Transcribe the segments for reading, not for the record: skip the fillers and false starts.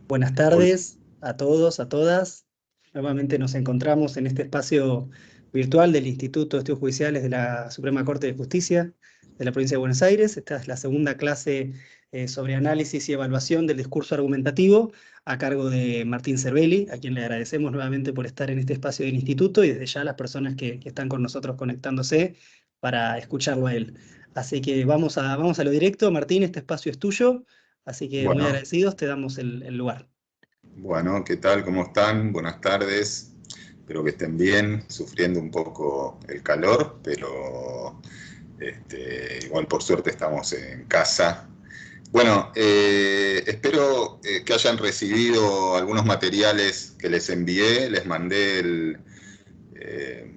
Buenas Hola. tardes a todos, a todas. Nuevamente nos encontramos en este espacio virtual del Instituto de Estudios Judiciales de la Suprema Corte de Justicia de la Provincia de Buenos Aires. Esta es la segunda clase sobre análisis y evaluación del discurso argumentativo a cargo de Martín Cervelli, a quien le agradecemos nuevamente por estar en este espacio del instituto y desde ya a las personas que están con nosotros conectándose para escucharlo a él. Así que vamos a lo directo. Martín, este espacio es tuyo. Así que muy Bueno, agradecidos, te damos el lugar. bueno, ¿qué tal? ¿Cómo están? Buenas tardes. Espero que estén bien, sufriendo un poco el calor, pero igual por suerte estamos en casa. Bueno, espero que hayan recibido algunos materiales que les envié, les mandé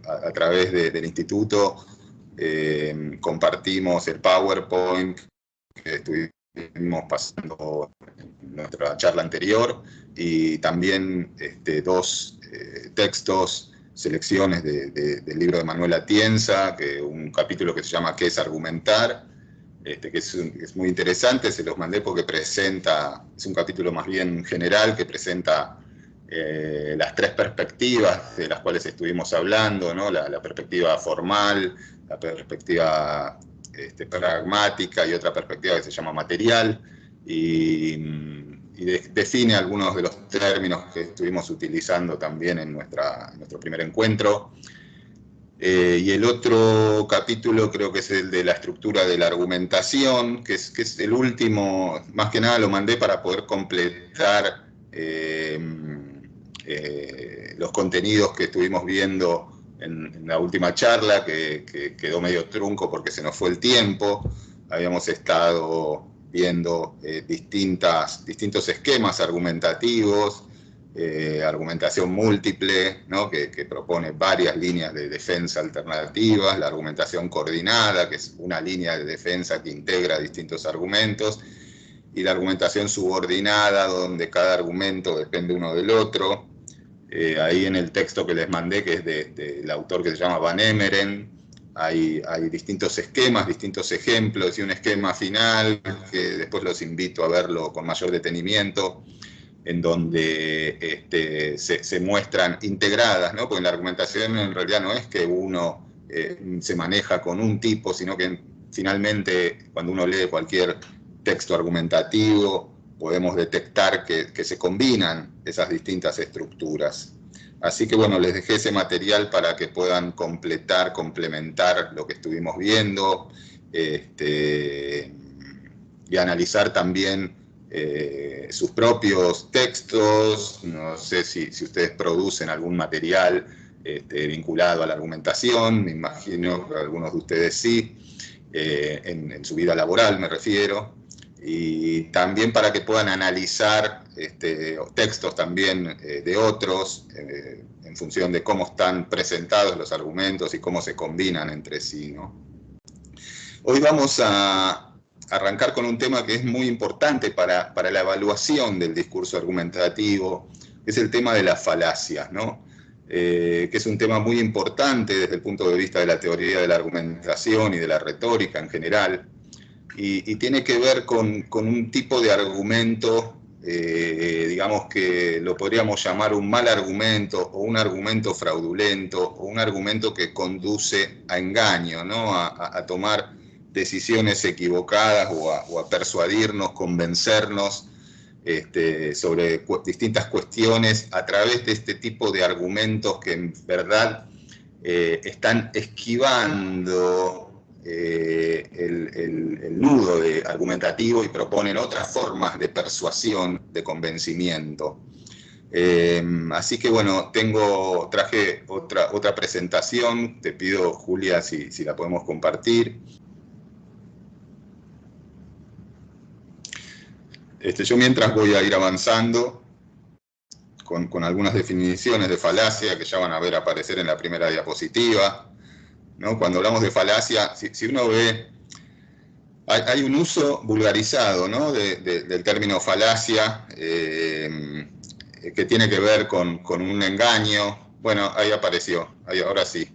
a través del instituto, compartimos el PowerPoint que estuvimos pasando en nuestra charla anterior y también dos textos, selecciones del libro de Manuel Atienza, un capítulo que se llama ¿Qué es argumentar? Que es muy interesante, se los mandé porque es un capítulo más bien general que presenta las tres perspectivas de las cuales estuvimos hablando, ¿no? La perspectiva formal, la perspectiva pragmática y otra perspectiva que se llama material, define algunos de los términos que estuvimos utilizando también en nuestro primer encuentro. Y el otro capítulo creo que es el de la estructura de la argumentación, que es el último, más que nada lo mandé para poder completar los contenidos que estuvimos viendo en la última charla, que quedó medio trunco porque se nos fue el tiempo. Habíamos estado viendo distintos esquemas argumentativos, argumentación múltiple, ¿no? que propone varias líneas de defensa alternativas, la argumentación coordinada, que es una línea de defensa que integra distintos argumentos, y la argumentación subordinada, donde cada argumento depende uno del otro. Ahí en el texto que les mandé, que es del autor que se llama Van Emeren, hay distintos esquemas, distintos ejemplos, y un esquema final que después los invito a verlo con mayor detenimiento, en donde se muestran integradas, ¿no? Porque la argumentación en realidad no es que uno se maneja con un tipo, sino que finalmente cuando uno lee cualquier texto argumentativo podemos detectar que se combinan esas distintas estructuras. Así que bueno, les dejé ese material para que puedan complementar lo que estuvimos viendo, y analizar también sus propios textos. No sé si ustedes producen algún material vinculado a la argumentación, me imagino que algunos de ustedes sí, en su vida laboral me refiero, y también para que puedan analizar textos también de otros, en función de cómo están presentados los argumentos y cómo se combinan entre sí, ¿no? Hoy vamos a arrancar con un tema que es muy importante para la evaluación del discurso argumentativo, que es el tema de las falacias, ¿no? Que es un tema muy importante desde el punto de vista de la teoría de la argumentación y de la retórica en general, y tiene que ver con un tipo de argumento, digamos que lo podríamos llamar un mal argumento, o un argumento fraudulento, o un argumento que conduce a engaño, ¿no? A tomar decisiones equivocadas o a persuadirnos, convencernos sobre distintas cuestiones a través de este tipo de argumentos que en verdad están esquivando el nudo argumentativo y proponen otras formas de persuasión, de convencimiento. Así que bueno, traje otra presentación, te pido Julia si la podemos compartir. Yo mientras voy a ir avanzando con algunas definiciones de falacia que ya van a ver aparecer en la primera diapositiva, ¿no? Cuando hablamos de falacia, si uno ve, hay un uso vulgarizado, ¿no? del término falacia, que tiene que ver con un engaño. Bueno, ahí apareció, ahora sí.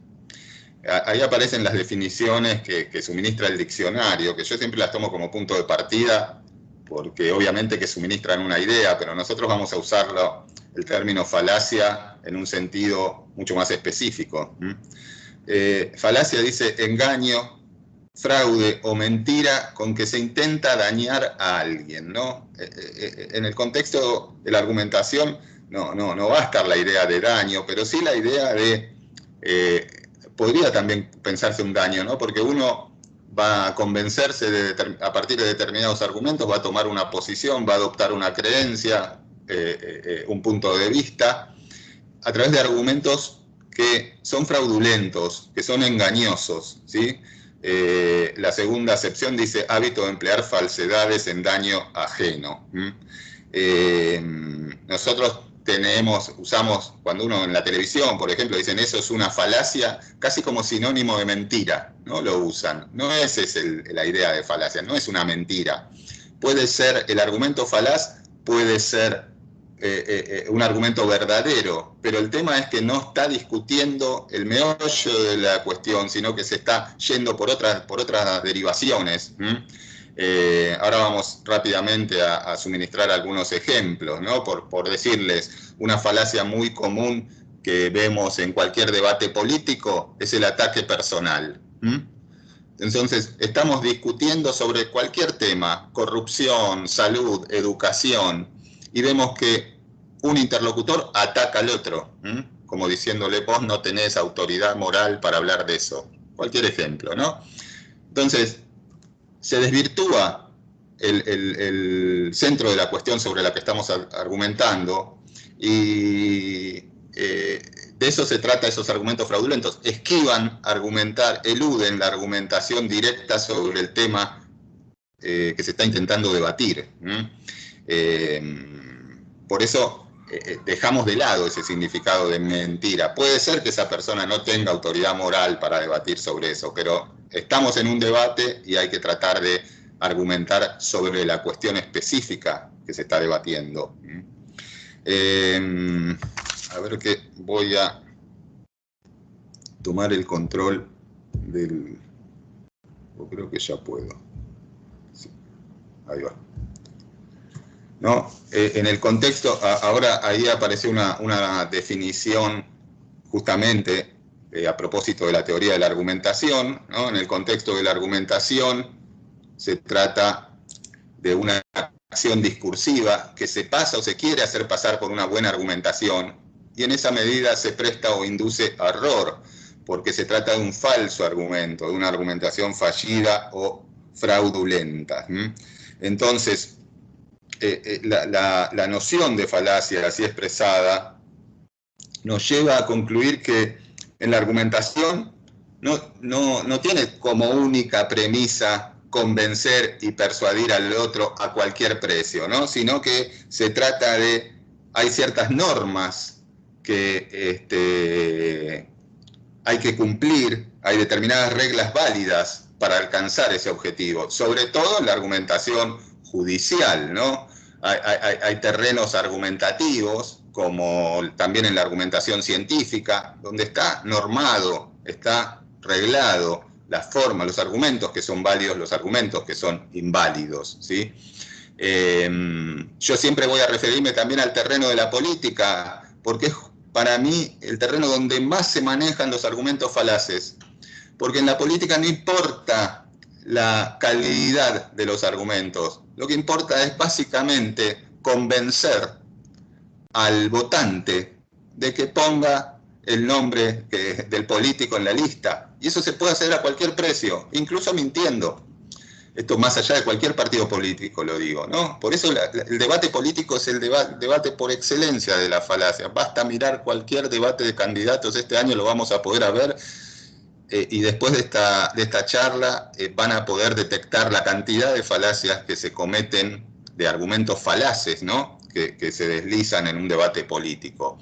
Ahí aparecen las definiciones que suministra el diccionario, que yo siempre las tomo como punto de partida, porque obviamente que suministran una idea, pero nosotros vamos a usarlo, el término falacia, en un sentido mucho más específico. Falacia dice engaño, fraude o mentira con que se intenta dañar a alguien, ¿no? En el contexto de la argumentación no va a estar la idea de daño, pero sí la idea de, podría también pensarse un daño, ¿no? Porque uno va a convencerse a partir de determinados argumentos, va a tomar una posición, va a adoptar una creencia, un punto de vista, a través de argumentos que son fraudulentos, que son engañosos, ¿sí? La segunda acepción dice hábito de emplear falsedades en daño ajeno. Nosotros usamos, cuando uno en la televisión, por ejemplo, dicen eso es una falacia, casi como sinónimo de mentira, ¿no? Lo usan. No esa es la idea de falacia, no es una mentira. Puede ser, el argumento falaz puede ser un argumento verdadero, pero el tema es que no está discutiendo el meollo de la cuestión, sino que se está yendo por otras derivaciones. Ahora vamos rápidamente a suministrar algunos ejemplos, ¿no? Por decirles, una falacia muy común que vemos en cualquier debate político es el ataque personal. Entonces, estamos discutiendo sobre cualquier tema, corrupción, salud, educación, y vemos que un interlocutor ataca al otro, como diciéndole, vos no tenés autoridad moral para hablar de eso. Cualquier ejemplo, ¿no? Entonces, se desvirtúa el centro de la cuestión sobre la que estamos argumentando, y de eso se trata esos argumentos fraudulentos. Esquivan argumentar, eluden la argumentación directa sobre el tema que se está intentando debatir. Por eso dejamos de lado ese significado de mentira. Puede ser que esa persona no tenga autoridad moral para debatir sobre eso, pero estamos en un debate y hay que tratar de argumentar sobre la cuestión específica que se está debatiendo. A ver que voy a tomar el control del... Yo creo que ya puedo. Sí, ahí va. ¿No? En el contexto, ahora ahí apareció una definición justamente a propósito de la teoría de la argumentación, ¿no? En el contexto de la argumentación se trata de una acción discursiva que se pasa o se quiere hacer pasar por una buena argumentación, y en esa medida se presta o induce a error, porque se trata de un falso argumento, de una argumentación fallida o fraudulenta. Entonces, la noción de falacia así expresada nos lleva a concluir que en la argumentación no tiene como única premisa convencer y persuadir al otro a cualquier precio, ¿no? Sino que se trata de, hay ciertas normas que hay que cumplir, hay determinadas reglas válidas para alcanzar ese objetivo, sobre todo en la argumentación judicial, ¿no? Hay terrenos argumentativos, como también en la argumentación científica, donde está normado, está reglado la forma, los argumentos que son válidos, los argumentos que son inválidos, ¿sí? Yo siempre voy a referirme también al terreno de la política, porque es para mí el terreno donde más se manejan los argumentos falaces, porque en la política no importa la calidad de los argumentos, lo que importa es básicamente convencer al votante de que ponga el nombre del político en la lista, y eso se puede hacer a cualquier precio, incluso mintiendo. Esto más allá de cualquier partido político, lo digo, ¿no? Por eso el debate político es el debate por excelencia de la falacia. Basta mirar cualquier debate de candidatos, este año lo vamos a poder ver, y después de esta charla van a poder detectar la cantidad de falacias que se cometen, de argumentos falaces, ¿no? Que se deslizan en un debate político.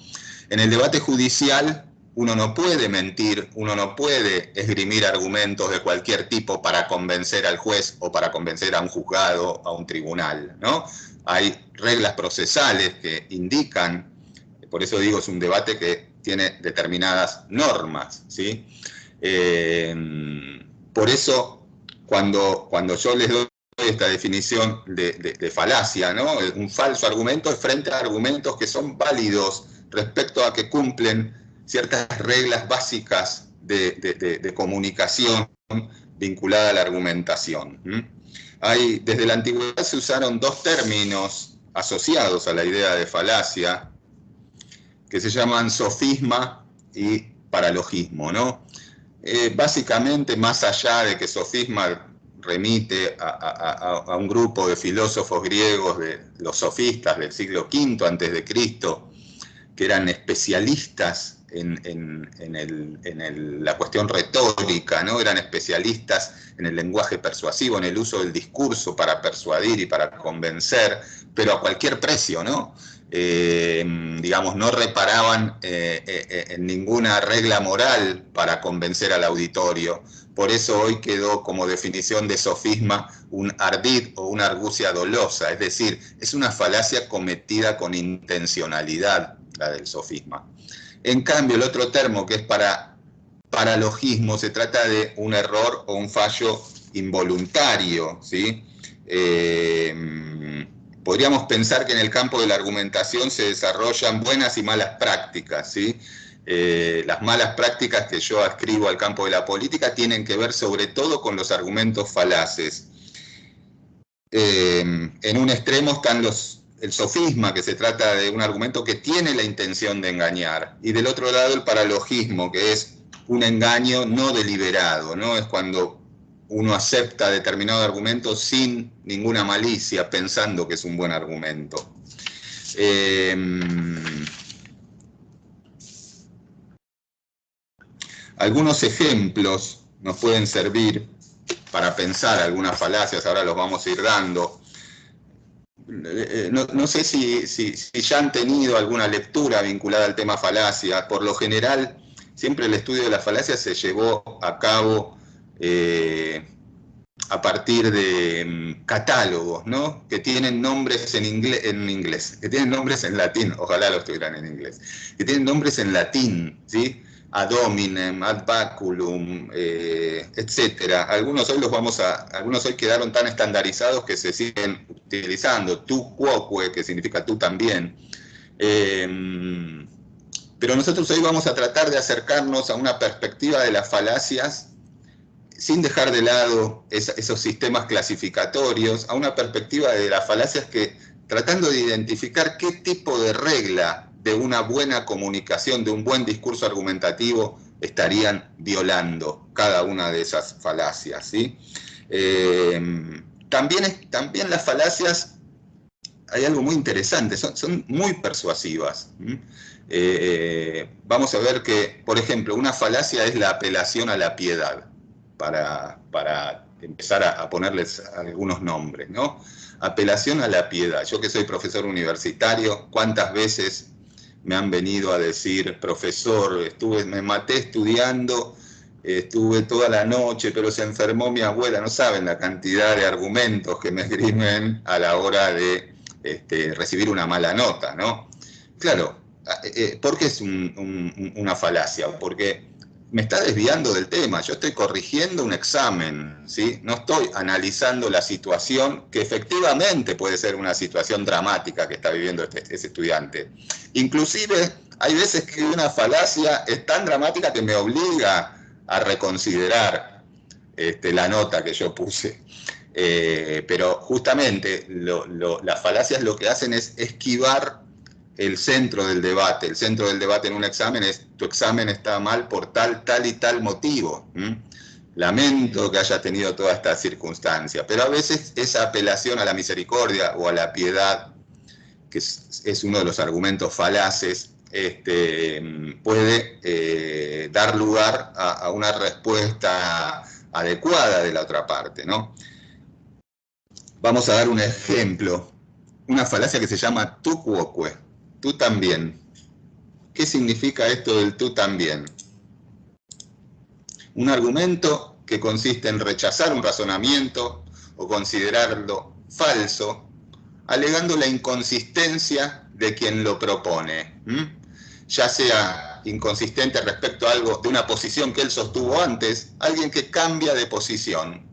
En el debate judicial uno no puede mentir, uno no puede esgrimir argumentos de cualquier tipo para convencer al juez o para convencer a un juzgado, a un tribunal, ¿no? Hay reglas procesales que indican, por eso digo, es un debate que tiene determinadas normas, ¿sí? Por eso, cuando yo les doy esta definición de falacia, ¿no? Un falso argumento es frente a argumentos que son válidos respecto a que cumplen ciertas reglas básicas de comunicación vinculada a la argumentación. Desde la antigüedad se usaron dos términos asociados a la idea de falacia, que se llaman sofisma y paralogismo, ¿no? Básicamente, más allá de que sofisma remite a un grupo de filósofos griegos, de los sofistas del siglo V a.C., que eran especialistas en la cuestión retórica, ¿no? Eran especialistas en el lenguaje persuasivo, en el uso del discurso para persuadir y para convencer, pero a cualquier precio, ¿no? Digamos, no reparaban en ninguna regla moral para convencer al auditorio. Por eso hoy quedó como definición de sofisma un ardid o una argucia dolosa, es decir, es una falacia cometida con intencionalidad, la del sofisma. En cambio, el otro termo, que es paralogismo, se trata de un error o un fallo involuntario, ¿sí? Podríamos pensar que en el campo de la argumentación se desarrollan buenas y malas prácticas, ¿sí? Las malas prácticas que yo adscribo al campo de la política tienen que ver sobre todo con los argumentos falaces. En un extremo están el sofisma, que se trata de un argumento que tiene la intención de engañar, y del otro lado el paralogismo, que es un engaño no deliberado, ¿no? Es cuando uno acepta determinado argumento sin ninguna malicia, pensando que es un buen argumento. Algunos ejemplos nos pueden servir para pensar algunas falacias, ahora los vamos a ir dando. No sé si ya han tenido alguna lectura vinculada al tema falacia. Por lo general, siempre el estudio de las falacias se llevó a cabo a partir de catálogos, ¿no? Que tienen nombres en inglés, que tienen nombres en latín, ojalá los tuvieran en inglés, que tienen nombres en latín, ¿sí? Ad hominem, ad baculum, etcétera. Algunos hoy quedaron tan estandarizados que se siguen utilizando. Tu quoque, que significa tú también. Pero nosotros hoy vamos a tratar de acercarnos a una perspectiva de las falacias sin dejar de lado esos sistemas clasificatorios, a una perspectiva de las falacias que, tratando de identificar qué tipo de regla de una buena comunicación, de un buen discurso argumentativo, estarían violando cada una de esas falacias, ¿sí? También las falacias, hay algo muy interesante, son muy persuasivas. Vamos a ver que, por ejemplo, una falacia es la apelación a la piedad, para empezar a ponerles algunos nombres, ¿no? Apelación a la piedad. Yo que soy profesor universitario, ¿cuántas veces me han venido a decir, profesor, me maté estudiando, estuve toda la noche, pero se enfermó mi abuela? No saben la cantidad de argumentos que me esgrimen a la hora de recibir una mala nota, ¿no? Claro, ¿por qué es una falacia? Porque me está desviando del tema. Yo estoy corrigiendo un examen, ¿sí? No estoy analizando la situación, que efectivamente puede ser una situación dramática que está viviendo ese estudiante. Inclusive, hay veces que una falacia es tan dramática que me obliga a reconsiderar la nota que yo puse. Pero justamente las falacias lo que hacen es esquivar el centro del debate. El centro del debate en un examen es: tu examen está mal por tal y tal motivo. Lamento que haya tenido toda esta circunstancia. Pero a veces esa apelación a la misericordia o a la piedad, que es uno de los argumentos falaces, puede dar lugar a una respuesta adecuada de la otra parte, ¿no? Vamos a dar un ejemplo. Una falacia que se llama tu quoque. Tú también. ¿Qué significa esto del tú también? Un argumento que consiste en rechazar un razonamiento o considerarlo falso, alegando la inconsistencia de quien lo propone. Ya sea inconsistente respecto a algo, de una posición que él sostuvo antes, alguien que cambia de posición,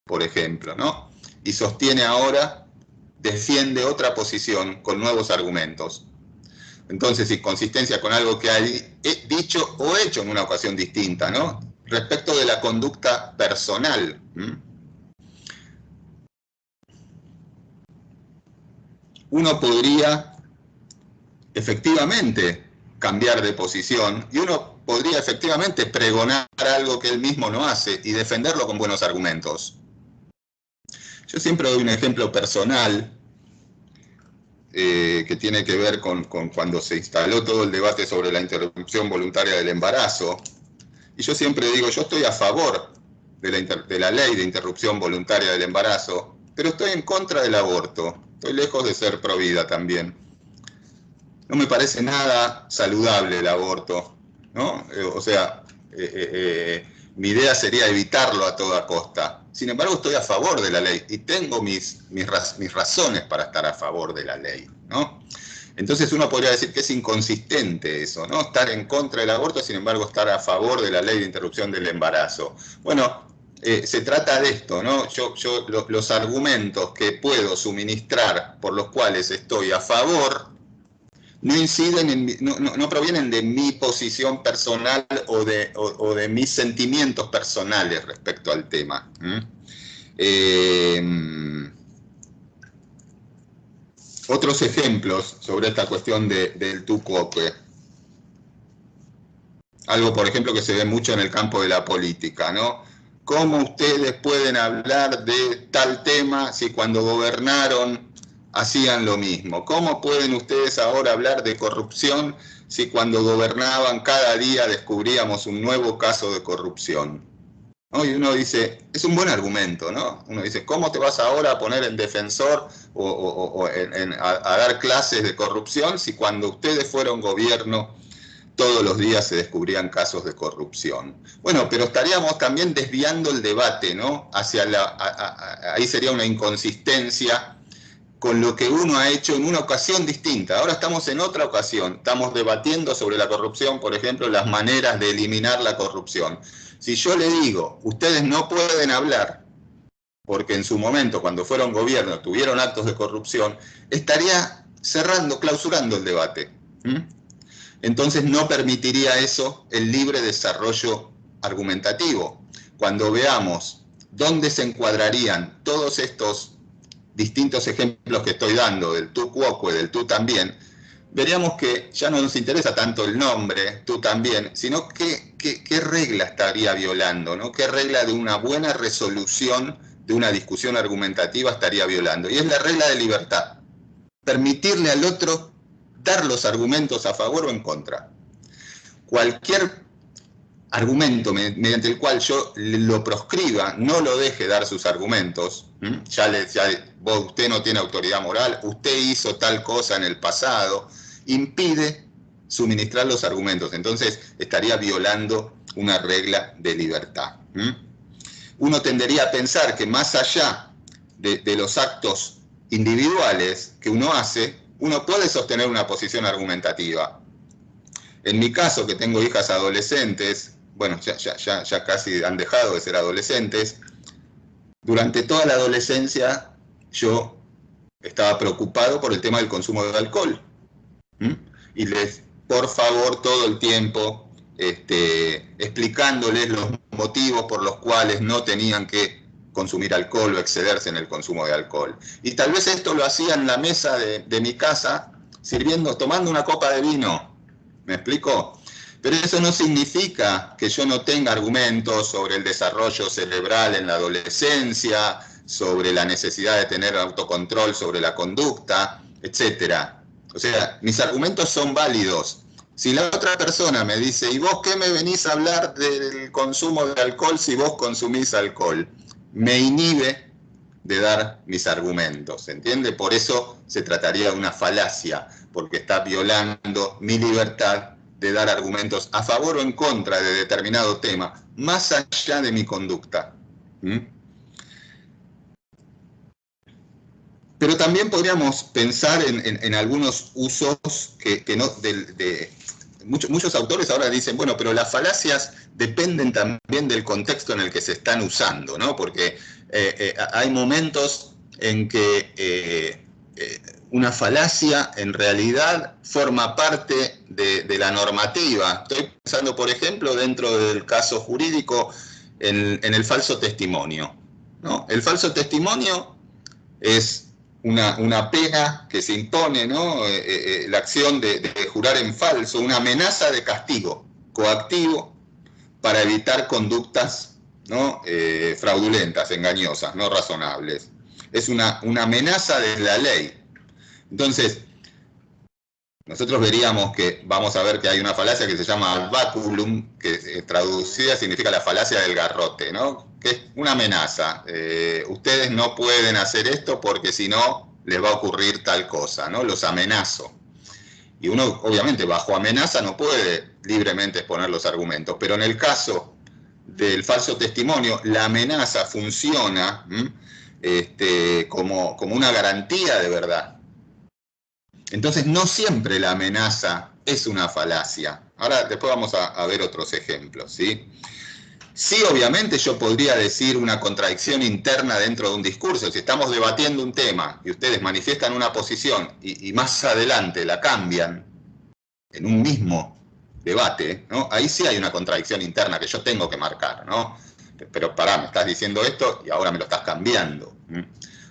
por ejemplo, ¿no? y sostiene ahora, defiende otra posición con nuevos argumentos. Entonces, inconsistencia con algo que ha dicho o hecho en una ocasión distinta, ¿no? Respecto de la conducta personal. Uno podría efectivamente cambiar de posición y uno podría efectivamente pregonar algo que él mismo no hace y defenderlo con buenos argumentos. Yo siempre doy un ejemplo personal que tiene que ver con cuando se instaló todo el debate sobre la interrupción voluntaria del embarazo. Y yo siempre digo, yo estoy a favor de la ley de interrupción voluntaria del embarazo, pero estoy en contra del aborto. Estoy lejos de ser pro vida también. No me parece nada saludable el aborto, ¿no? O sea, mi idea sería evitarlo a toda costa. Sin embargo, estoy a favor de la ley y tengo mis razones para estar a favor de la ley, ¿no? Entonces uno podría decir que es inconsistente eso, ¿no? Estar en contra del aborto, sin embargo, estar a favor de la ley de interrupción del embarazo. Bueno, se trata de esto, ¿no? Los argumentos que puedo suministrar por los cuales estoy a favor no inciden no provienen de mi posición personal o de mis sentimientos personales respecto al tema. Otros ejemplos sobre esta cuestión del tu quoque. Algo, por ejemplo, que se ve mucho en el campo de la política, ¿no? ¿Cómo ustedes pueden hablar de tal tema si cuando gobernaron hacían lo mismo? ¿Cómo pueden ustedes ahora hablar de corrupción si cuando gobernaban cada día descubríamos un nuevo caso de corrupción? ¿No? Y uno dice, es un buen argumento, ¿no? Uno dice, ¿cómo te vas ahora a poner en defensor a dar clases de corrupción si cuando ustedes fueron gobierno todos los días se descubrían casos de corrupción? Bueno, pero estaríamos también desviando el debate, ¿no? Ahí sería una inconsistencia con lo que uno ha hecho en una ocasión distinta. Ahora estamos en otra ocasión, estamos debatiendo sobre la corrupción, por ejemplo, las maneras de eliminar la corrupción. Si yo le digo, ustedes no pueden hablar, porque en su momento, cuando fueron gobierno, tuvieron actos de corrupción, estaría clausurando el debate. Entonces no permitiría eso el libre desarrollo argumentativo. Cuando veamos dónde se encuadrarían todos estos distintos ejemplos que estoy dando, del tu quoque, del tú también, veríamos que ya no nos interesa tanto el nombre, tú también, sino qué regla estaría violando, ¿no? ¿Qué regla de una buena resolución de una discusión argumentativa estaría violando? Y es la regla de libertad. Permitirle al otro dar los argumentos a favor o en contra. Cualquier argumento mediante el cual yo lo proscriba, no lo deje dar sus argumentos, usted no tiene autoridad moral, usted hizo tal cosa en el pasado, impide suministrar los argumentos. Entonces estaría violando una regla de libertad. Uno tendería a pensar que más allá de los actos individuales que uno hace, uno puede sostener una posición argumentativa. En mi caso, que tengo hijas adolescentes, bueno, ya casi han dejado de ser adolescentes, durante toda la adolescencia yo estaba preocupado por el tema del consumo de alcohol. Y por favor, todo el tiempo, explicándoles los motivos por los cuales no tenían que consumir alcohol o excederse en el consumo de alcohol. Y tal vez esto lo hacía en la mesa de mi casa, tomando una copa de vino. ¿Me explico? Pero eso no significa que yo no tenga argumentos sobre el desarrollo cerebral en la adolescencia, sobre la necesidad de tener autocontrol sobre la conducta, etc. O sea, mis argumentos son válidos. Si la otra persona me dice, ¿y vos qué me venís a hablar del consumo de alcohol si vos consumís alcohol? Me inhibe de dar mis argumentos, ¿entiende? Por eso se trataría de una falacia, porque está violando mi libertad de dar argumentos a favor o en contra de determinado tema, más allá de mi conducta. Pero también podríamos pensar en algunos usos que no... Muchos autores ahora dicen, bueno, pero las falacias dependen también del contexto en el que se están usando, ¿no? Porque hay momentos en que una falacia en realidad forma parte de la normativa. Estoy pensando, por ejemplo, dentro del caso jurídico, en el falso testimonio, ¿no? El falso testimonio es una pena que se impone, ¿no? La acción de jurar en falso, una amenaza de castigo coactivo para evitar conductas, ¿no? Fraudulentas, engañosas, no razonables. Es una amenaza de la ley. Entonces, nosotros veríamos que, vamos a ver que hay una falacia que se llama baculum, que traducida significa la falacia del garrote, ¿no? Que es una amenaza. Ustedes no pueden hacer esto porque si no les va a ocurrir tal cosa, ¿no? Los amenazo. Y uno, obviamente, bajo amenaza no puede libremente exponer los argumentos, pero en el caso del falso testimonio, la amenaza funciona como una garantía de verdad. Entonces, no siempre la amenaza es una falacia. Ahora, después vamos a ver otros ejemplos, ¿sí? Sí, obviamente yo podría decir una contradicción interna dentro de un discurso. Si estamos debatiendo un tema y ustedes manifiestan una posición y más adelante la cambian en un mismo debate, ¿no? Ahí sí hay una contradicción interna que yo tengo que marcar, ¿no? Pero pará, me estás diciendo esto y ahora me lo estás cambiando.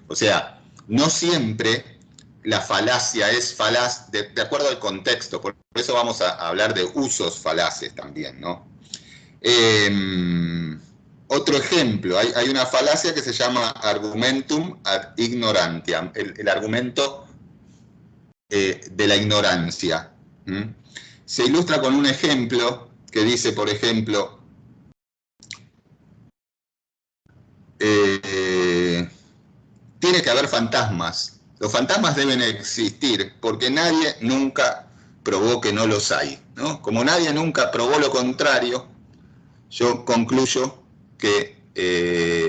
O sea, no siempre la falacia es falaz de acuerdo al contexto. Por eso vamos a hablar de usos falaces también, ¿no? Otro ejemplo, hay una falacia que se llama argumentum ad ignorantiam, el argumento de la ignorancia. Se ilustra con un ejemplo que dice, por ejemplo, tiene que haber fantasmas. Los fantasmas deben existir porque nadie nunca probó que no los hay, ¿no? Como nadie nunca probó lo contrario, yo concluyo que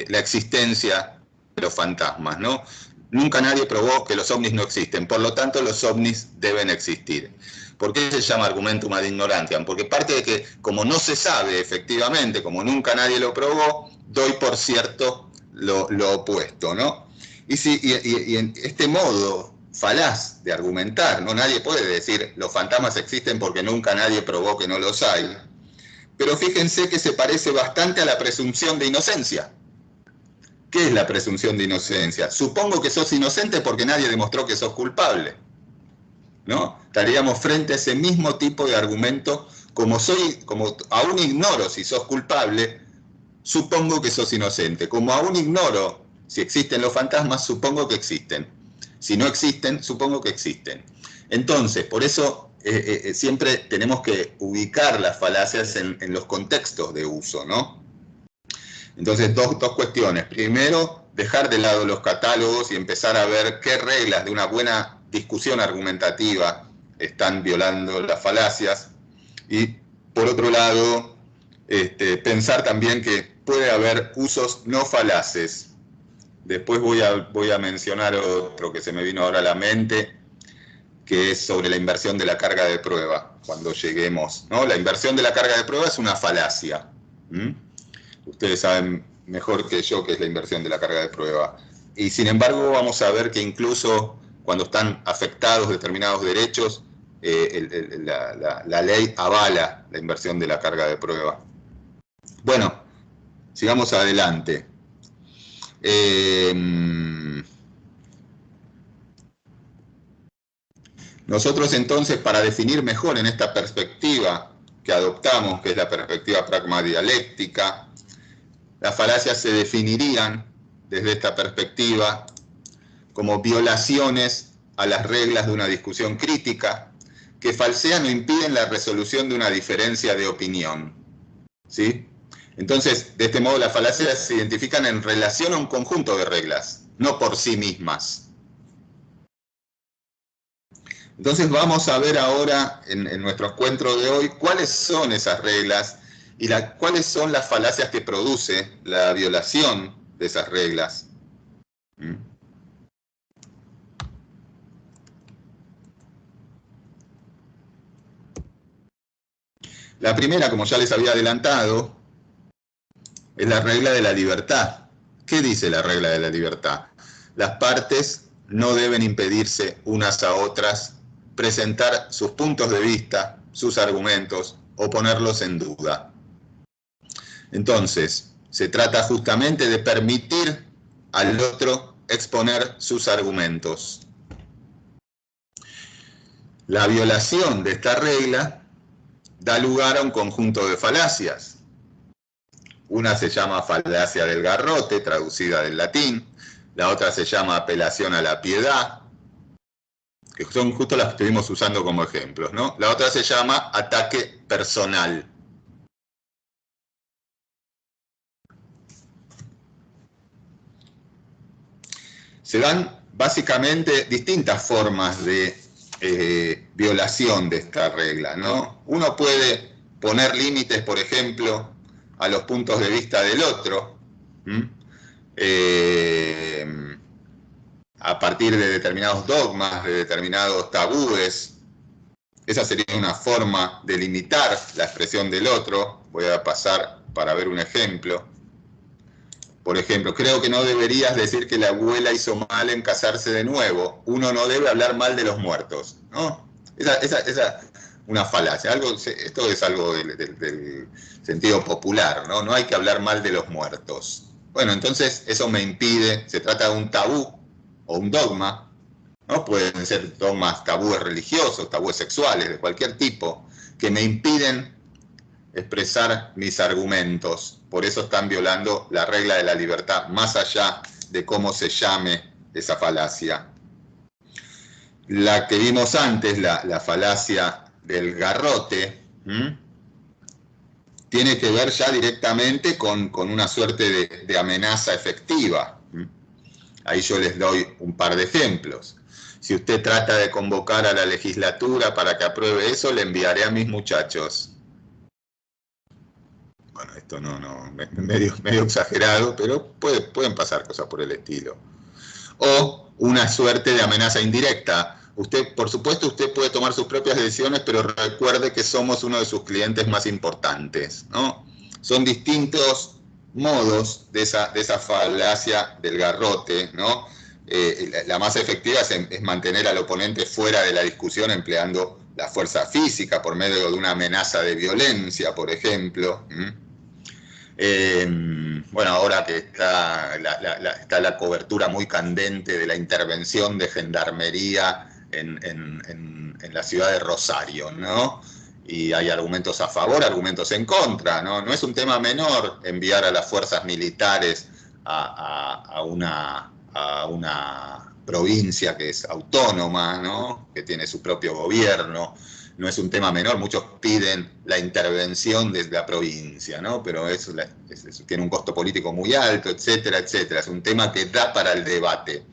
la existencia de los fantasmas, ¿no? Nunca nadie probó que los ovnis no existen, por lo tanto los ovnis deben existir. ¿Por qué se llama argumentum ad ignorantiam? Porque parte de que, como no se sabe efectivamente, como nunca nadie lo probó, doy por cierto lo opuesto, ¿no? Y en este modo falaz de argumentar, ¿no? Nadie puede decir los fantasmas existen porque nunca nadie probó que no los hay. Pero fíjense que se parece bastante a la presunción de inocencia. ¿Qué es la presunción de inocencia? Supongo que sos inocente porque nadie demostró que sos culpable, ¿no? Estaríamos frente a ese mismo tipo de argumento, como aún ignoro si sos culpable, supongo que sos inocente. Como aún ignoro si existen los fantasmas, supongo que existen. Si no existen, supongo que existen. Entonces, por eso siempre tenemos que ubicar las falacias en los contextos de uso, ¿no? Entonces, dos cuestiones. Primero, dejar de lado los catálogos y empezar a ver qué reglas de una buena discusión argumentativa están violando las falacias. Y, por otro lado, pensar también que puede haber usos no falaces. Después voy a mencionar otro que se me vino ahora a la mente, que es sobre la inversión de la carga de prueba, cuando lleguemos, ¿no? La inversión de la carga de prueba es una falacia. Ustedes saben mejor que yo qué es la inversión de la carga de prueba. Y sin embargo vamos a ver que incluso cuando están afectados determinados derechos, la ley avala la inversión de la carga de prueba. Bueno, sigamos adelante. Nosotros entonces, para definir mejor en esta perspectiva que adoptamos, que es la perspectiva pragmadialéctica, las falacias se definirían desde esta perspectiva como violaciones a las reglas de una discusión crítica que falsean o impiden la resolución de una diferencia de opinión, ¿sí? Entonces, de este modo, las falacias se identifican en relación a un conjunto de reglas, no por sí mismas. Entonces vamos a ver ahora, en nuestro encuentro de hoy, cuáles son esas reglas y cuáles son las falacias que produce la violación de esas reglas. La primera, como ya les había adelantado, es la regla de la libertad. ¿Qué dice la regla de la libertad? las partes no deben impedirse unas a otras presentar sus puntos de vista, sus argumentos o ponerlos en duda. Entonces, se trata justamente de permitir al otro exponer sus argumentos. La violación de esta regla da lugar a un conjunto de falacias. Una se llama falacia del garrote, traducida del latín. La otra se llama apelación a la piedad, que son justo las que estuvimos usando como ejemplos, ¿no? La otra se llama ataque personal. Se dan básicamente distintas formas de violación de esta regla, ¿no? Uno puede poner límites, por ejemplo, a los puntos de vista del otro, a partir de determinados dogmas, de determinados tabúes. Esa sería una forma de limitar la expresión del otro. Voy a pasar para ver un ejemplo. Por ejemplo, creo que no deberías decir que la abuela hizo mal en casarse de nuevo. Uno no debe hablar mal de los muertos, ¿no? Esa una falacia. Esto es algo del sentido popular, ¿no? No hay que hablar mal de los muertos. Bueno, entonces eso me impide, se trata de un tabú o un dogma, ¿no? Pueden ser dogmas, tabúes religiosos, tabúes sexuales, de cualquier tipo, que me impiden expresar mis argumentos. Por eso están violando la regla de la libertad, más allá de cómo se llame esa falacia. La que vimos antes, la falacia del garrote, tiene que ver ya directamente con una suerte de amenaza efectiva. Ahí yo les doy un par de ejemplos. Si usted trata de convocar a la legislatura para que apruebe eso, le enviaré a mis muchachos. Bueno, esto medio exagerado, pero pueden pasar cosas por el estilo. O una suerte de amenaza indirecta. Usted, por supuesto, usted puede tomar sus propias decisiones, pero recuerde que somos uno de sus clientes más importantes, ¿no? Son distintos modos de esa falacia del garrote, ¿no? La más efectiva es mantener al oponente fuera de la discusión empleando la fuerza física por medio de una amenaza de violencia, por ejemplo. Bueno, ahora que está la cobertura muy candente de la intervención de gendarmería en la ciudad de Rosario, ¿no? Y hay argumentos a favor, argumentos en contra, ¿no? No es un tema menor enviar a las fuerzas militares a una provincia que es autónoma, ¿no? Que tiene su propio gobierno. No es un tema menor, muchos piden la intervención desde la provincia, ¿no? Pero eso tiene un costo político muy alto, etcétera, etcétera. Es un tema que da para el debate.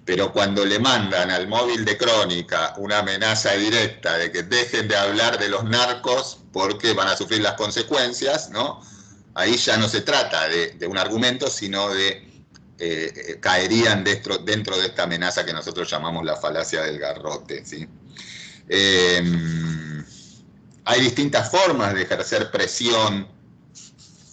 Pero cuando le mandan al móvil de Crónica una amenaza directa de que dejen de hablar de los narcos porque van a sufrir las consecuencias, ¿no? Ahí ya no se trata de un argumento, sino caerían dentro de esta amenaza que nosotros llamamos la falacia del garrote, ¿sí? Hay distintas formas de ejercer presión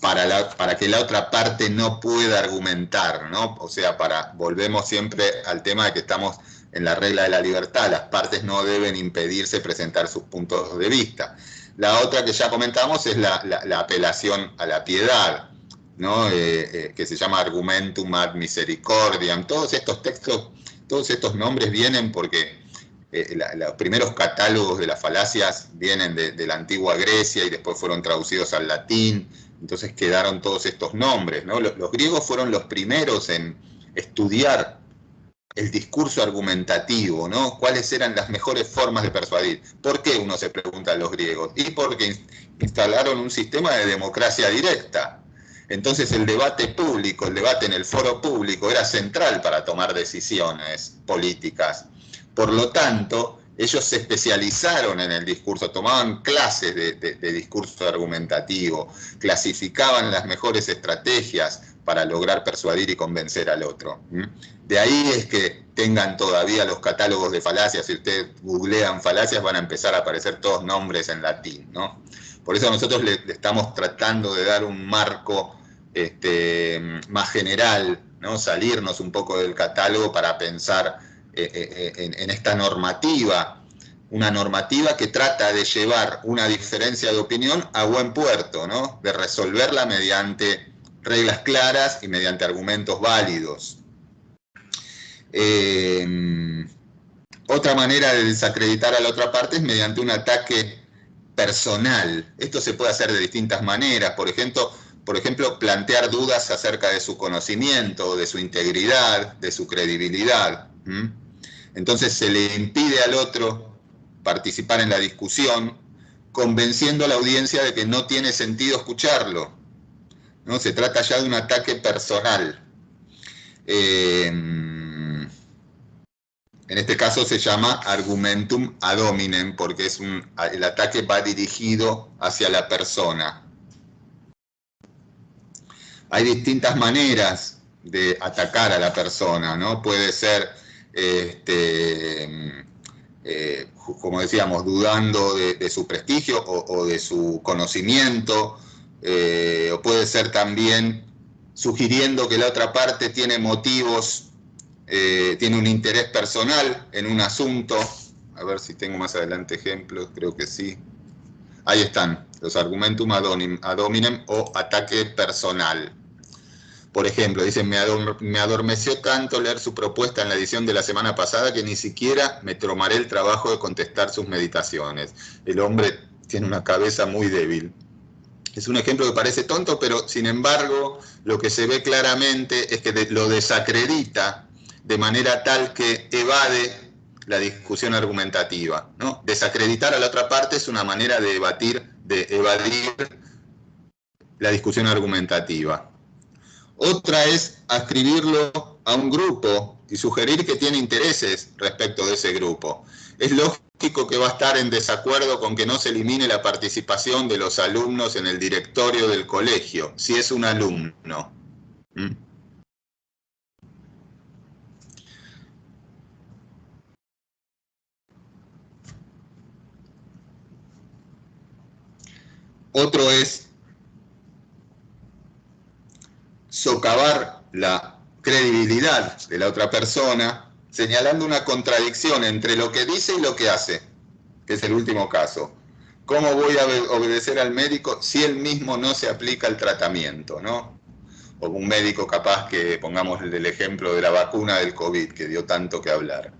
para que la otra parte no pueda argumentar, ¿no? O sea, volvemos siempre al tema de que estamos en la regla de la libertad, las partes no deben impedirse presentar sus puntos de vista. La otra que ya comentamos es la apelación a la piedad, ¿no? Que se llama argumentum ad misericordiam. Todos estos textos, todos estos nombres vienen porque los primeros catálogos de las falacias vienen de la antigua Grecia y después fueron traducidos al latín, entonces quedaron todos estos nombres, ¿no? Los griegos fueron los primeros en estudiar el discurso argumentativo, ¿no? ¿Cuáles eran las mejores formas de persuadir? ¿Por qué uno se pregunta a los griegos? Y porque instalaron un sistema de democracia directa. Entonces el debate público, el debate en el foro público era central para tomar decisiones políticas. Por lo tanto, ellos se especializaron en el discurso, tomaban clases de discurso argumentativo, clasificaban las mejores estrategias para lograr persuadir y convencer al otro. De ahí es que tengan todavía los catálogos de falacias. Si ustedes googlean falacias, van a empezar a aparecer todos nombres en latín, ¿no? Por eso nosotros le estamos tratando de dar un marco más general ¿no? Salirnos un poco del catálogo para pensar en esta normativa, una normativa que trata de llevar una diferencia de opinión a buen puerto, ¿no? De resolverla mediante reglas claras y mediante argumentos válidos. Otra manera de desacreditar a la otra parte es mediante un ataque personal. Esto se puede hacer de distintas maneras. Por ejemplo, plantear dudas acerca de su conocimiento, de su integridad, de su credibilidad. Entonces se le impide al otro participar en la discusión, convenciendo a la audiencia de que no tiene sentido escucharlo, ¿no? Se trata ya de un ataque personal. En este caso se llama argumentum ad hominem, porque el ataque va dirigido hacia la persona. Hay distintas maneras de atacar a la persona, ¿no? Puede ser, como decíamos, dudando de su prestigio o de su conocimiento, o puede ser también sugiriendo que la otra parte tiene motivos, tiene un interés personal en un asunto. A ver si tengo más adelante ejemplos, creo que sí. Ahí están, los argumentum ad hominem o ataque personal. Por ejemplo, dicen, me adormeció tanto leer su propuesta en la edición de la semana pasada que ni siquiera me tomaré el trabajo de contestar sus meditaciones. El hombre tiene una cabeza muy débil. Es un ejemplo que parece tonto, pero sin embargo, lo que se ve claramente es que lo desacredita de manera tal que evade la discusión argumentativa, ¿no? Desacreditar a la otra parte es una manera de evadir la discusión argumentativa. Otra es adscribirlo a un grupo y sugerir que tiene intereses respecto de ese grupo. Es lógico que va a estar en desacuerdo con que no se elimine la participación de los alumnos en el directorio del colegio, si es un alumno. Otro es socavar la credibilidad de la otra persona, señalando una contradicción entre lo que dice y lo que hace, que es el último caso. ¿Cómo voy a obedecer al médico si él mismo no se aplica el tratamiento, ¿no? O un médico capaz que, pongamos el ejemplo de la vacuna del COVID, que dio tanto que hablar.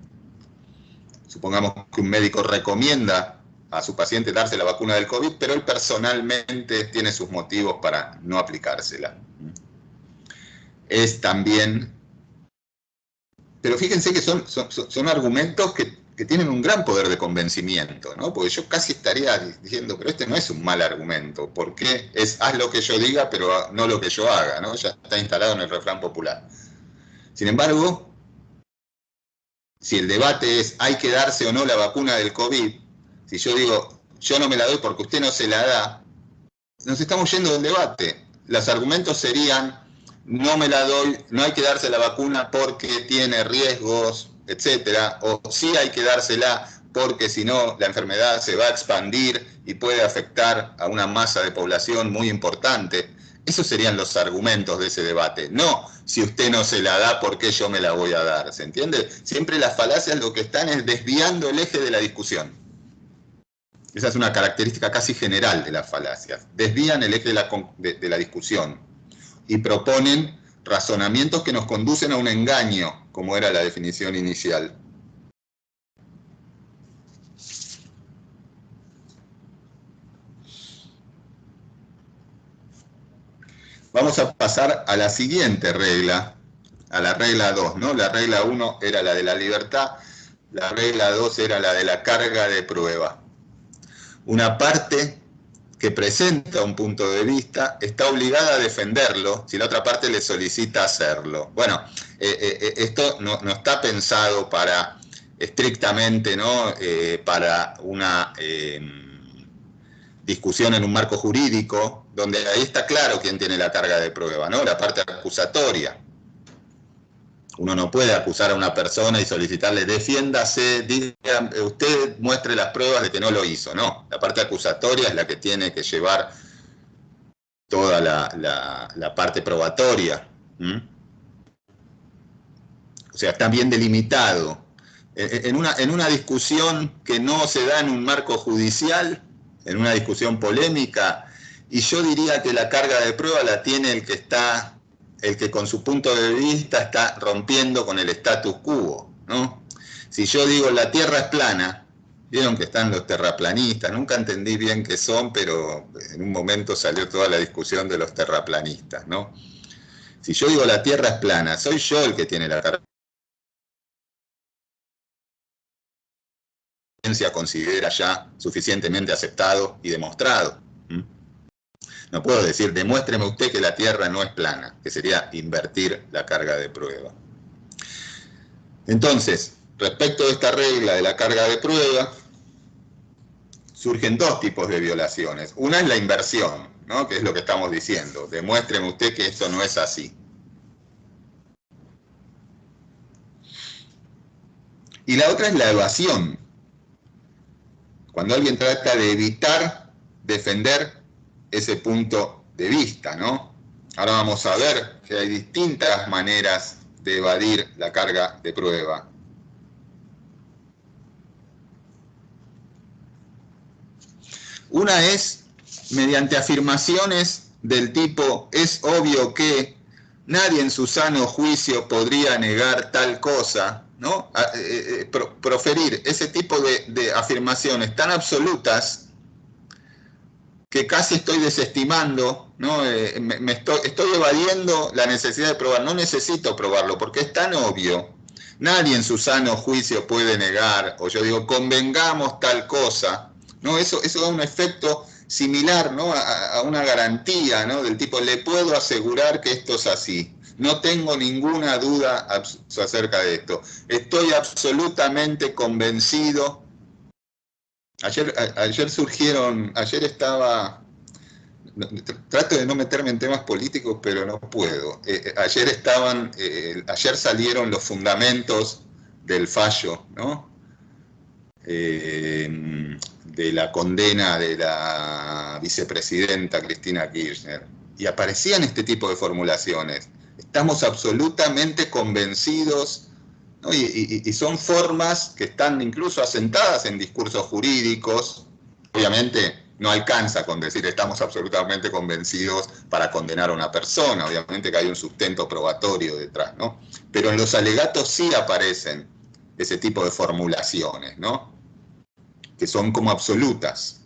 Supongamos que un médico recomienda a su paciente darse la vacuna del COVID, pero él personalmente tiene sus motivos para no aplicársela. Es también... Pero fíjense que son argumentos que tienen un gran poder de convencimiento, ¿no? Porque yo casi estaría diciendo, pero este no es un mal argumento, porque es haz lo que yo diga, pero no lo que yo haga, ¿no? Ya está instalado en el refrán popular. Sin embargo, si el debate es hay que darse o no la vacuna del COVID, si yo digo yo no me la doy porque usted no se la da, nos estamos yendo del debate. Los argumentos serían no me la doy, no hay que darse la vacuna porque tiene riesgos, etcétera, o sí hay que dársela porque si no la enfermedad se va a expandir y puede afectar a una masa de población muy importante. Esos serían los argumentos de ese debate. No, si usted no se la da, ¿por qué yo me la voy a dar? ¿Se entiende? Siempre las falacias lo que están es desviando el eje de la discusión. Esa es una característica casi general de las falacias. Desvían el eje de la discusión y proponen razonamientos que nos conducen a un engaño, como era la definición inicial. Vamos a pasar a la siguiente regla, a la regla 2, ¿no? La regla 1 era la de la libertad, la regla 2 era la de la carga de prueba. Una parte que presenta un punto de vista está obligada a defenderlo si la otra parte le solicita hacerlo. Bueno, esto no está pensado para estrictamente, ¿no? Para una discusión en un marco jurídico, donde ahí está claro quién tiene la carga de prueba, ¿no? La parte acusatoria. Uno no puede acusar a una persona y solicitarle, defiéndase, diga, usted muestre las pruebas de que no lo hizo. No, la parte acusatoria es la que tiene que llevar toda la parte probatoria. O sea, está bien delimitado. En una discusión que no se da en un marco judicial, en una discusión polémica, y yo diría que la carga de prueba la tiene el que con su punto de vista está rompiendo con el status quo, ¿no? Si yo digo la Tierra es plana, vieron que están los terraplanistas, nunca entendí bien qué son, pero en un momento salió toda la discusión de los terraplanistas, ¿no? Si yo digo la Tierra es plana, soy yo el que tiene la carga. La ciencia considera ya suficientemente aceptado y demostrado. No puedo decir, demuéstreme usted que la Tierra no es plana, que sería invertir la carga de prueba. Entonces, respecto de esta regla de la carga de prueba, surgen dos tipos de violaciones. Una es la inversión, ¿no? Que es lo que estamos diciendo. Demuéstreme usted que esto no es así. Y la otra es la evasión. Cuando alguien trata de evitar defender ese punto de vista, ¿no? Ahora vamos a ver que hay distintas maneras de evadir la carga de prueba. Una es mediante afirmaciones del tipo, es obvio que nadie en su sano juicio podría negar tal cosa, ¿no? Proferir ese tipo de afirmaciones tan absolutas que casi estoy desestimando, ¿no? Estoy evadiendo la necesidad de probar, no necesito probarlo porque es tan obvio. Nadie en su sano juicio puede negar, o yo digo, convengamos tal cosa, ¿no? Eso da un efecto similar, ¿no? a una garantía, ¿no? Del tipo, le puedo asegurar que esto es así. No tengo ninguna duda acerca de esto. Estoy absolutamente convencido. Ayer estaba, trato de no meterme en temas políticos, pero no puedo. Ayer salieron los fundamentos del fallo, ¿no? De la condena de la vicepresidenta Cristina Kirchner. Y aparecían este tipo de formulaciones. Estamos absolutamente convencidos, ¿no? Y son formas que están incluso asentadas en discursos jurídicos. Obviamente no alcanza con decir estamos absolutamente convencidos para condenar a una persona, obviamente que hay un sustento probatorio detrás, ¿no? Pero en los alegatos sí aparecen ese tipo de formulaciones, ¿no? Que son como absolutas.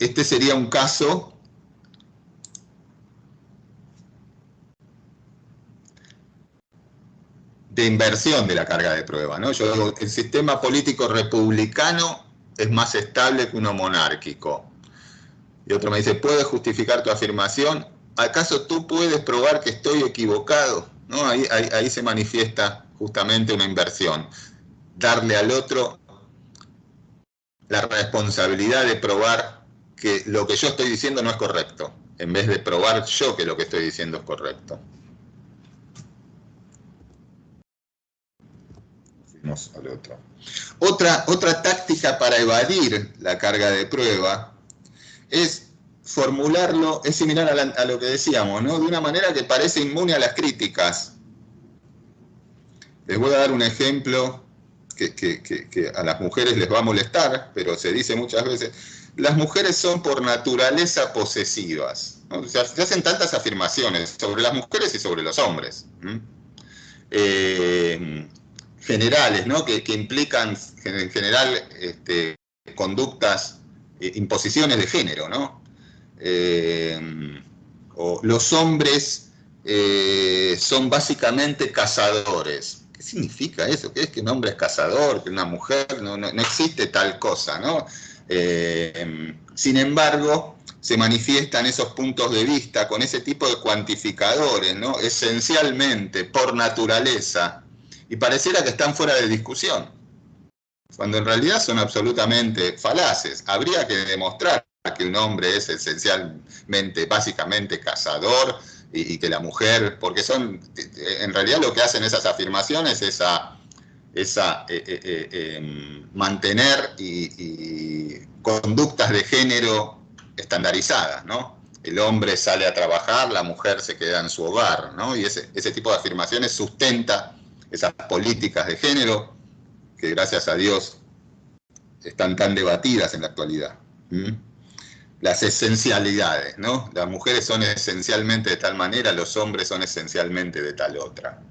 Este sería un caso de inversión de la carga de prueba, ¿no? Yo digo, el sistema político republicano es más estable que uno monárquico. Y otro me dice, ¿puedes justificar tu afirmación? ¿Acaso tú puedes probar que estoy equivocado? ¿No? Ahí se manifiesta justamente una inversión. Darle al otro la responsabilidad de probar que lo que yo estoy diciendo no es correcto, en vez de probar yo que lo que estoy diciendo es correcto. Al otro. Otra táctica para evadir la carga de prueba es formularlo, es similar a lo que decíamos, ¿no? De una manera que parece inmune a las críticas. Les voy a dar un ejemplo que a las mujeres les va a molestar, pero se dice muchas veces. Las mujeres son por naturaleza posesivas, ¿no? O sea, se hacen tantas afirmaciones sobre las mujeres y sobre los hombres. Generales, ¿no? que implican en general conductas, imposiciones de género, ¿no? O los hombres son básicamente cazadores. ¿Qué significa eso? ¿Qué es que un hombre es cazador? ¿Que una mujer? No existe tal cosa, ¿no? Sin embargo, se manifiestan esos puntos de vista con ese tipo de cuantificadores, ¿no? Esencialmente, por naturaleza, y pareciera que están fuera de discusión, cuando en realidad son absolutamente falaces. Habría que demostrar que un hombre es esencialmente, básicamente cazador, y que la mujer, porque son, en realidad lo que hacen esas afirmaciones es mantener y conductas de género estandarizadas, ¿no? el hombre sale a trabajar, la mujer se queda en su hogar, ¿no? Y ese tipo de afirmaciones sustenta esas políticas de género que, gracias a Dios, están tan debatidas en la actualidad. Las esencialidades, ¿no? Las mujeres son esencialmente de tal manera, los hombres son esencialmente de tal otra.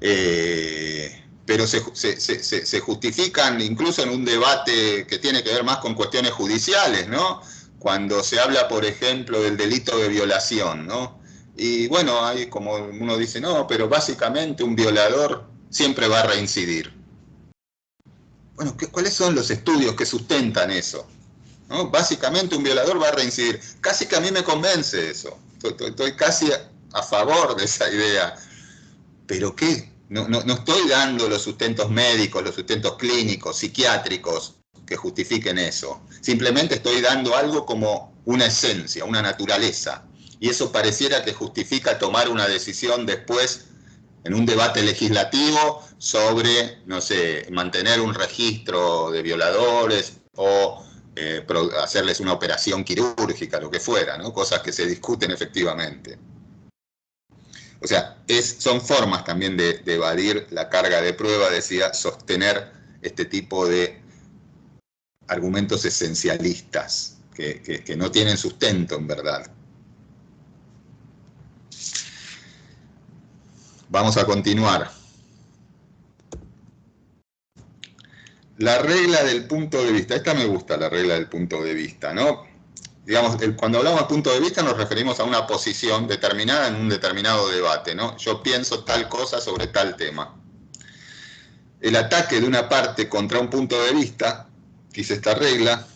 Pero se justifican incluso en un debate que tiene que ver más con cuestiones judiciales, ¿no? Cuando se habla, por ejemplo, del delito de violación, ¿no? Y bueno, hay como uno dice, no, pero básicamente un violador siempre va a reincidir. Bueno, ¿cuáles son los estudios que sustentan eso? ¿No? Básicamente un violador va a reincidir. Casi que a mí me convence eso. Estoy casi a favor de esa idea. ¿Pero qué? No estoy dando los sustentos médicos, los sustentos clínicos, psiquiátricos que justifiquen eso. Simplemente estoy dando algo como una esencia, una naturaleza. Y eso pareciera que justifica tomar una decisión después en un debate legislativo sobre, no sé, mantener un registro de violadores o hacerles una operación quirúrgica, lo que fuera, ¿no? Cosas que se discuten efectivamente. O sea, son formas también de evadir la carga de prueba, decía, sostener este tipo de argumentos esencialistas que no tienen sustento en verdad. Vamos a continuar. La regla del punto de vista. Esta me gusta, la regla del punto de vista, ¿no? Digamos, cuando hablamos de punto de vista nos referimos a una posición determinada en un determinado debate, ¿no? Yo pienso tal cosa sobre tal tema. El ataque de una parte contra un punto de vista, dice esta regla,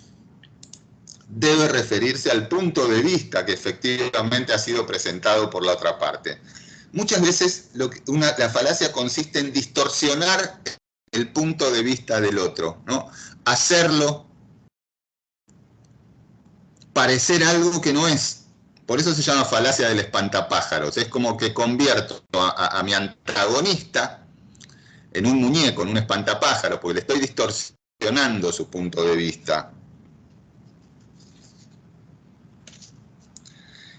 debe referirse al punto de vista que efectivamente ha sido presentado por la otra parte. Muchas veces la falacia consiste en distorsionar el punto de vista del otro, ¿no? Hacerlo parecer algo que no es. Por eso se llama falacia del espantapájaros. Es como que convierto a mi antagonista en un muñeco, en un espantapájaro, porque le estoy distorsionando su punto de vista.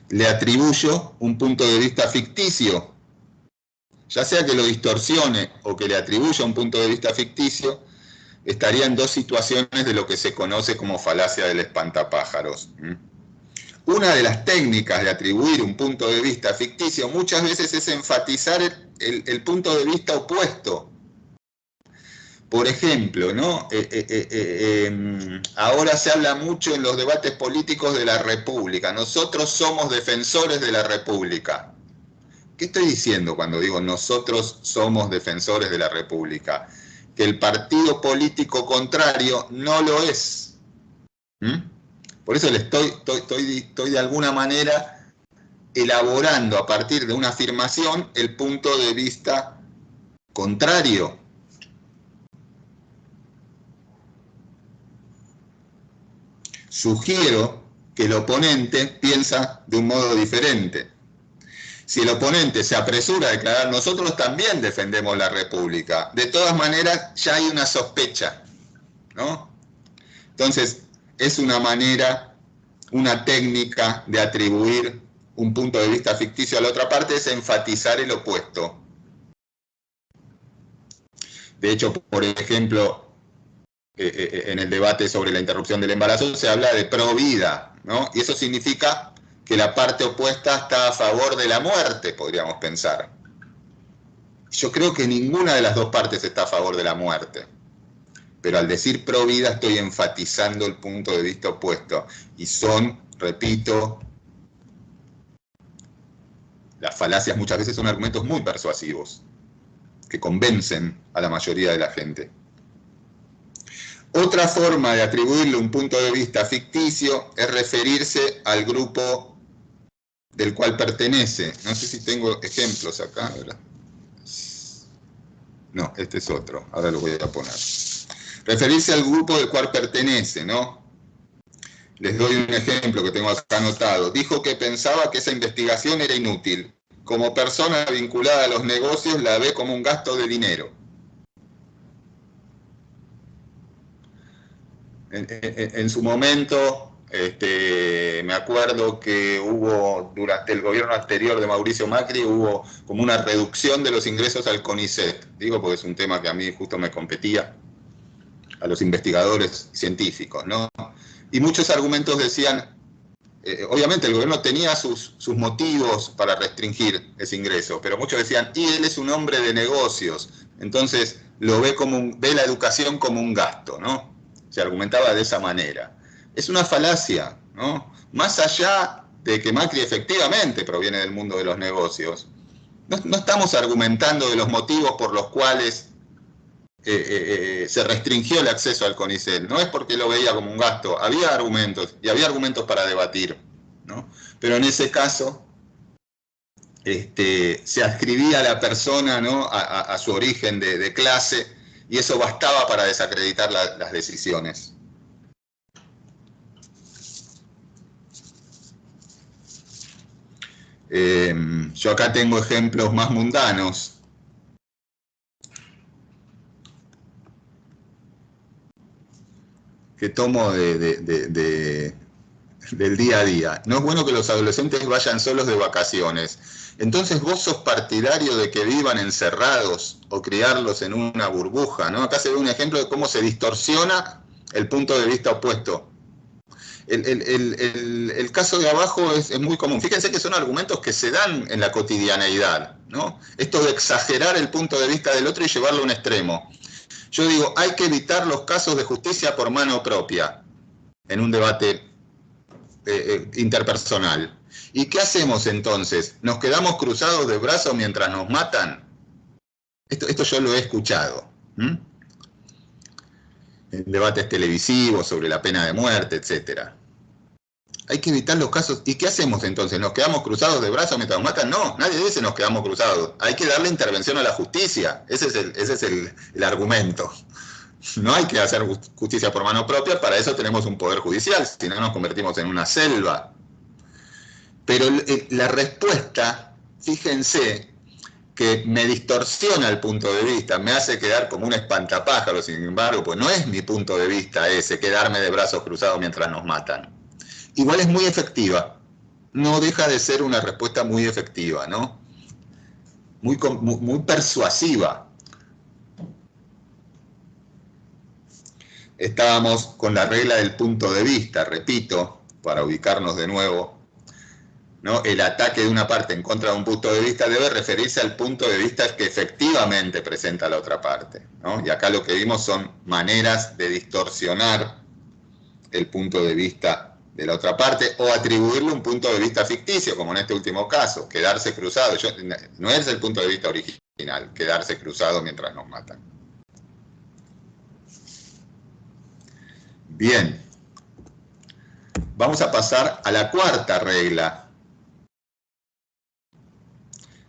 Le atribuyo un punto de vista ficticio. Ya sea que lo distorsione o que le atribuya un punto de vista ficticio, estaría en dos situaciones de lo que se conoce como falacia del espantapájaros. Una de las técnicas de atribuir un punto de vista ficticio muchas veces es enfatizar el punto de vista opuesto. Por ejemplo, ¿no? Ahora se habla mucho en los debates políticos de la República. Nosotros somos defensores de la República. ¿Qué estoy diciendo cuando digo nosotros somos defensores de la República? Que el partido político contrario no lo es. Por eso le estoy de alguna manera elaborando a partir de una afirmación el punto de vista contrario. Sugiero que el oponente piensa de un modo diferente. Si el oponente se apresura a declarar nosotros también defendemos la República, de todas maneras ya hay una sospecha, ¿no? Entonces, es una manera, una técnica de atribuir un punto de vista ficticio a la otra parte, es enfatizar el opuesto. De hecho, por ejemplo, en el debate sobre la interrupción del embarazo se habla de pro vida, ¿no? Y eso significa que la parte opuesta está a favor de la muerte, podríamos pensar. Yo creo que ninguna de las dos partes está a favor de la muerte. Pero al decir pro vida estoy enfatizando el punto de vista opuesto. Y son, repito, las falacias muchas veces son argumentos muy persuasivos, que convencen a la mayoría de la gente. Otra forma de atribuirle un punto de vista ficticio es referirse al grupo del cual pertenece. No sé si tengo ejemplos acá, ¿verdad? No, este es otro, ahora lo voy a poner. Referirse al grupo del cual pertenece, ¿no? Les doy un ejemplo que tengo acá anotado. Dijo que pensaba que esa investigación era inútil. Como persona vinculada a los negocios la ve como un gasto de dinero. En su momento Me acuerdo que hubo, durante el gobierno anterior de Mauricio Macri, hubo como una reducción de los ingresos al CONICET. Digo porque es un tema que a mí justo me competía, a los investigadores científicos, ¿no? Y muchos argumentos decían, obviamente el gobierno tenía sus motivos para restringir ese ingreso, pero muchos decían, y él es un hombre de negocios, entonces ve la educación como un gasto, ¿no? Se argumentaba de esa manera. Es una falacia, ¿no? Más allá de que Macri efectivamente proviene del mundo de los negocios, no estamos argumentando de los motivos por los cuales se restringió el acceso al CONICET. No es porque lo veía como un gasto, había argumentos, y había argumentos para debatir, ¿no? Pero en ese caso se adscribía a la persona, ¿no? a su origen de clase, y eso bastaba para desacreditar las decisiones. Yo acá tengo ejemplos más mundanos. Que tomo del día a día. No es bueno que los adolescentes vayan solos de vacaciones. Entonces vos sos partidario de que vivan encerrados o criarlos en una burbuja, ¿no? Acá se ve un ejemplo de cómo se distorsiona el punto de vista opuesto. El caso de abajo es muy común. Fíjense que son argumentos que se dan en la cotidianeidad, ¿no? Esto de exagerar el punto de vista del otro y llevarlo a un extremo. Yo digo, hay que evitar los casos de justicia por mano propia en un debate interpersonal. ¿Y qué hacemos entonces? ¿Nos quedamos cruzados de brazos mientras nos matan? Esto yo lo he escuchado. En debates televisivos sobre la pena de muerte, etc. Hay que evitar los casos. ¿Y qué hacemos entonces? ¿Nos quedamos cruzados de brazos mientras nos matan? No, nadie dice nos quedamos cruzados. Hay que darle intervención a la justicia. Ese es el argumento. No hay que hacer justicia por mano propia, para eso tenemos un poder judicial, si no nos convertimos en una selva. Pero la respuesta, fíjense, que me distorsiona el punto de vista, me hace quedar como un espantapájaro, sin embargo, pues no es mi punto de vista ese, quedarme de brazos cruzados mientras nos matan. Igual es muy efectiva, no deja de ser una respuesta muy efectiva, ¿no? Muy persuasiva. Estábamos con la regla del punto de vista, repito, para ubicarnos de nuevo, ¿no? El ataque de una parte en contra de un punto de vista debe referirse al punto de vista que efectivamente presenta la otra parte, ¿no? Y acá lo que vimos son maneras de distorsionar el punto de vista de la otra parte o atribuirle un punto de vista ficticio, como en este último caso, quedarse cruzado. No es el punto de vista original, quedarse cruzado mientras nos matan. Bien, vamos a pasar a la cuarta regla,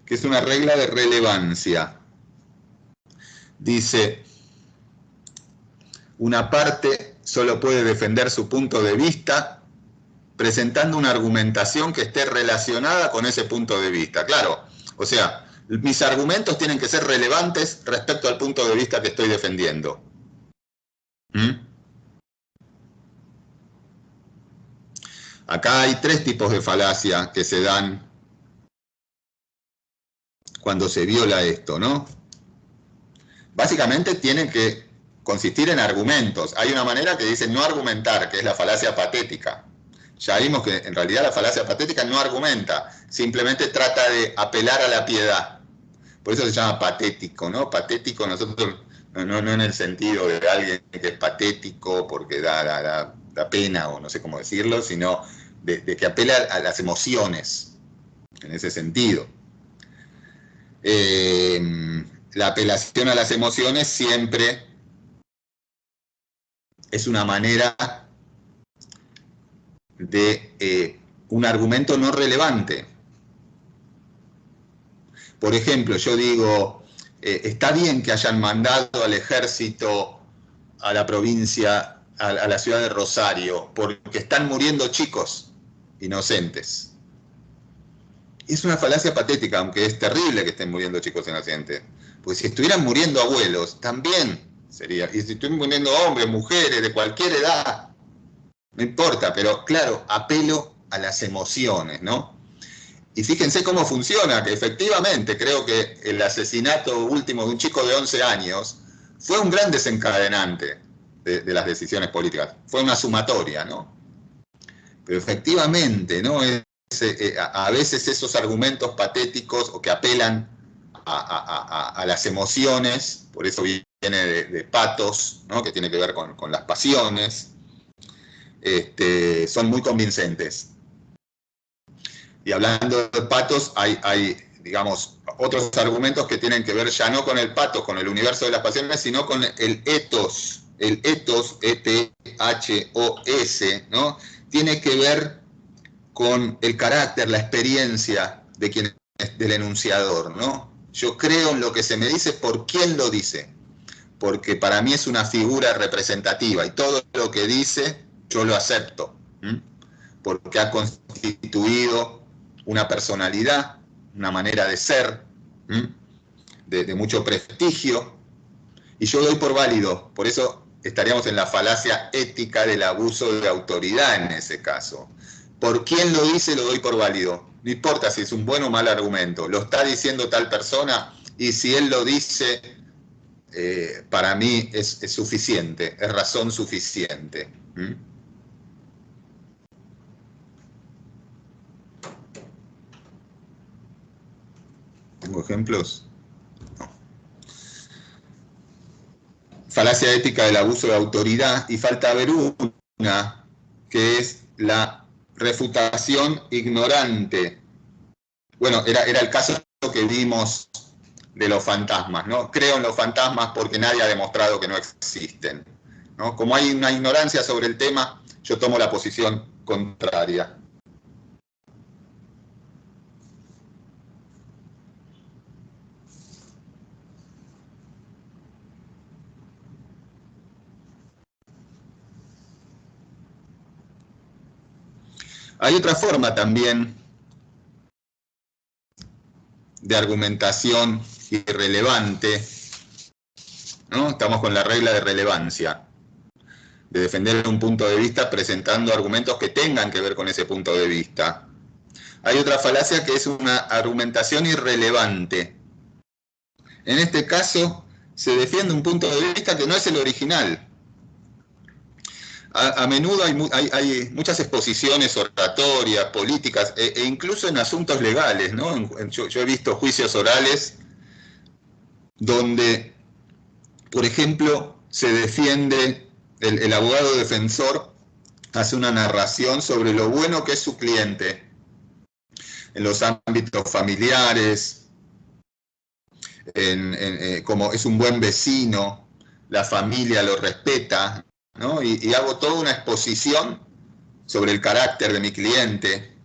que es una regla de relevancia. Dice, una parte solo puede defender su punto de vista presentando una argumentación que esté relacionada con ese punto de vista. Claro, o sea, mis argumentos tienen que ser relevantes respecto al punto de vista que estoy defendiendo. Acá hay tres tipos de falacia que se dan cuando se viola esto, ¿no? Básicamente tienen que consistir en argumentos. Hay una manera que dice no argumentar, que es la falacia patética. Ya vimos que en realidad la falacia patética no argumenta, simplemente trata de apelar a la piedad. Por eso se llama patético, ¿no? Patético nosotros, no en el sentido de alguien que es patético porque da pena o no sé cómo decirlo, sino de que apela a las emociones, en ese sentido. La apelación a las emociones siempre es una manera de un argumento no relevante. Por ejemplo, yo digo, está bien que hayan mandado al ejército a la provincia, a la ciudad de Rosario, porque están muriendo chicos inocentes. Es una falacia patética, aunque es terrible que estén muriendo chicos inocentes. Porque si estuvieran muriendo abuelos, también sería. Y si estuvieran muriendo hombres, mujeres, de cualquier edad, no importa, pero claro, apelo a las emociones, ¿no? Y fíjense cómo funciona, que efectivamente creo que el asesinato último de un chico de 11 años fue un gran desencadenante de las decisiones políticas. Fue una sumatoria, ¿no? Pero efectivamente, ¿no? A veces esos argumentos patéticos o que apelan a las emociones, por eso viene de patos, ¿no? Que tiene que ver con las pasiones, son muy convincentes. Y hablando de patos, hay, digamos, otros argumentos que tienen que ver ya no con el patos, con el universo de las pasiones, sino con el ethos, E-T-H-O-S, ¿no? Tiene que ver con el carácter, la experiencia de quien es del enunciador, ¿no? Yo creo en lo que se me dice por quién lo dice, porque para mí es una figura representativa y todo lo que dice yo lo acepto, porque ha constituido una personalidad, una manera de ser, de mucho prestigio, y yo doy por válido. Por eso estaríamos en la falacia ética del abuso de autoridad en ese caso. Por quién lo dice, lo doy por válido. No importa si es un buen o mal argumento. Lo está diciendo tal persona y si él lo dice, para mí es suficiente, es razón suficiente. ¿Tengo ejemplos? No. Falacia ética del abuso de autoridad, y falta ver una, que es la refutación ignorante. Bueno, era el caso que vimos de los fantasmas, ¿no? Creo en los fantasmas porque nadie ha demostrado que no existen, ¿no? Como hay una ignorancia sobre el tema, yo tomo la posición contraria. Hay otra forma también de argumentación irrelevante, ¿no? Estamos con la regla de relevancia, de defender un punto de vista presentando argumentos que tengan que ver con ese punto de vista. Hay otra falacia que es una argumentación irrelevante. En este caso, se defiende un punto de vista que no es el original. A menudo hay muchas exposiciones oratorias, políticas, e incluso en asuntos legales, ¿no? Yo he visto juicios orales donde, por ejemplo, se defiende, el abogado defensor hace una narración sobre lo bueno que es su cliente en los ámbitos familiares, como es un buen vecino, la familia lo respeta, ¿no? Y hago toda una exposición sobre el carácter de mi cliente.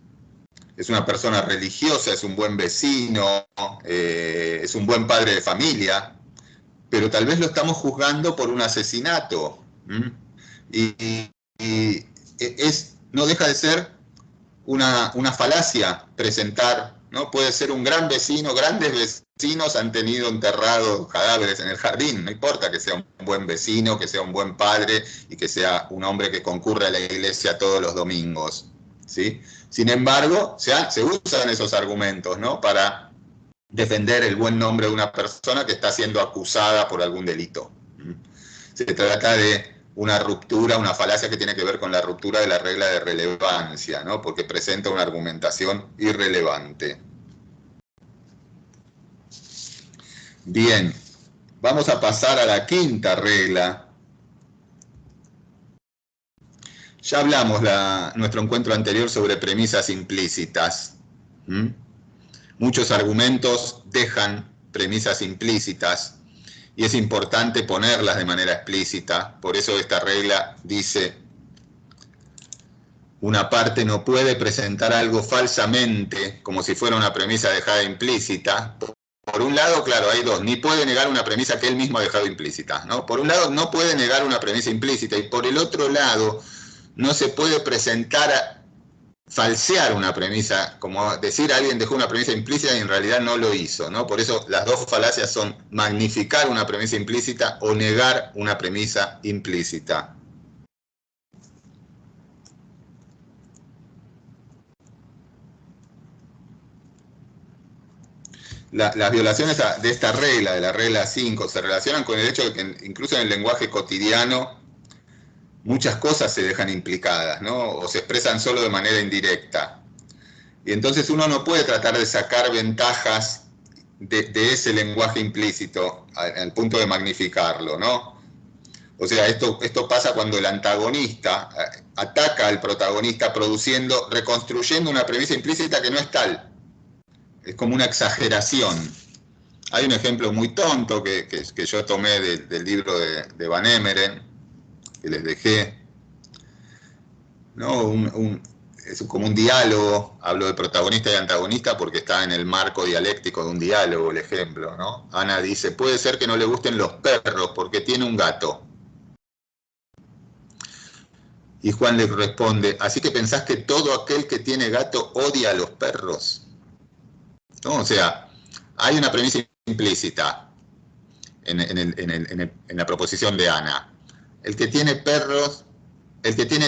Es una persona religiosa, es un buen vecino, es un buen padre de familia, pero tal vez lo estamos juzgando por un asesinato. Y no deja de ser una falacia presentar, ¿no? Puede ser un gran vecino, grandes vecinos han tenido enterrados cadáveres en el jardín, no importa que sea un buen vecino, que sea un buen padre y que sea un hombre que concurre a la iglesia todos los domingos, ¿sí? Sin embargo, se usan esos argumentos, ¿no? Para defender el buen nombre de una persona que está siendo acusada por algún delito. Se trata de una ruptura, una falacia que tiene que ver con la ruptura de la regla de relevancia, ¿no? Porque presenta una argumentación irrelevante. Bien, vamos a pasar a la quinta regla. Ya hablamos nuestro encuentro anterior sobre premisas implícitas. Muchos argumentos dejan premisas implícitas y es importante ponerlas de manera explícita. Por eso esta regla dice: una parte no puede presentar algo falsamente, como si fuera una premisa dejada implícita. Por un lado, claro, hay dos: ni puede negar una premisa que él mismo ha dejado implícita, ¿no? Por un lado, no puede negar una premisa implícita, y por el otro lado, no se puede presentar, falsear una premisa, como decir alguien dejó una premisa implícita y en realidad no lo hizo, ¿no? Por eso las dos falacias son magnificar una premisa implícita o negar una premisa implícita. las violaciones de esta regla, de la regla 5, se relacionan con el hecho de que incluso en el lenguaje cotidiano muchas cosas se dejan implicadas, ¿no? O se expresan solo de manera indirecta. Y entonces uno no puede tratar de sacar ventajas de ese lenguaje implícito al punto de magnificarlo, ¿no? O sea, esto pasa cuando el antagonista ataca al protagonista reconstruyendo una premisa implícita que no es tal. Es como una exageración. Hay un ejemplo muy tonto que yo tomé del libro de Van Emeren, que les dejé, ¿no? Es como un diálogo, hablo de protagonista y antagonista porque está en el marco dialéctico de un diálogo, el ejemplo, ¿no? Ana dice, puede ser que no le gusten los perros porque tiene un gato. Y Juan le responde, ¿así que pensás que todo aquel que tiene gato odia a los perros? ¿No? O sea, hay una premisa implícita en la proposición de Ana. El que tiene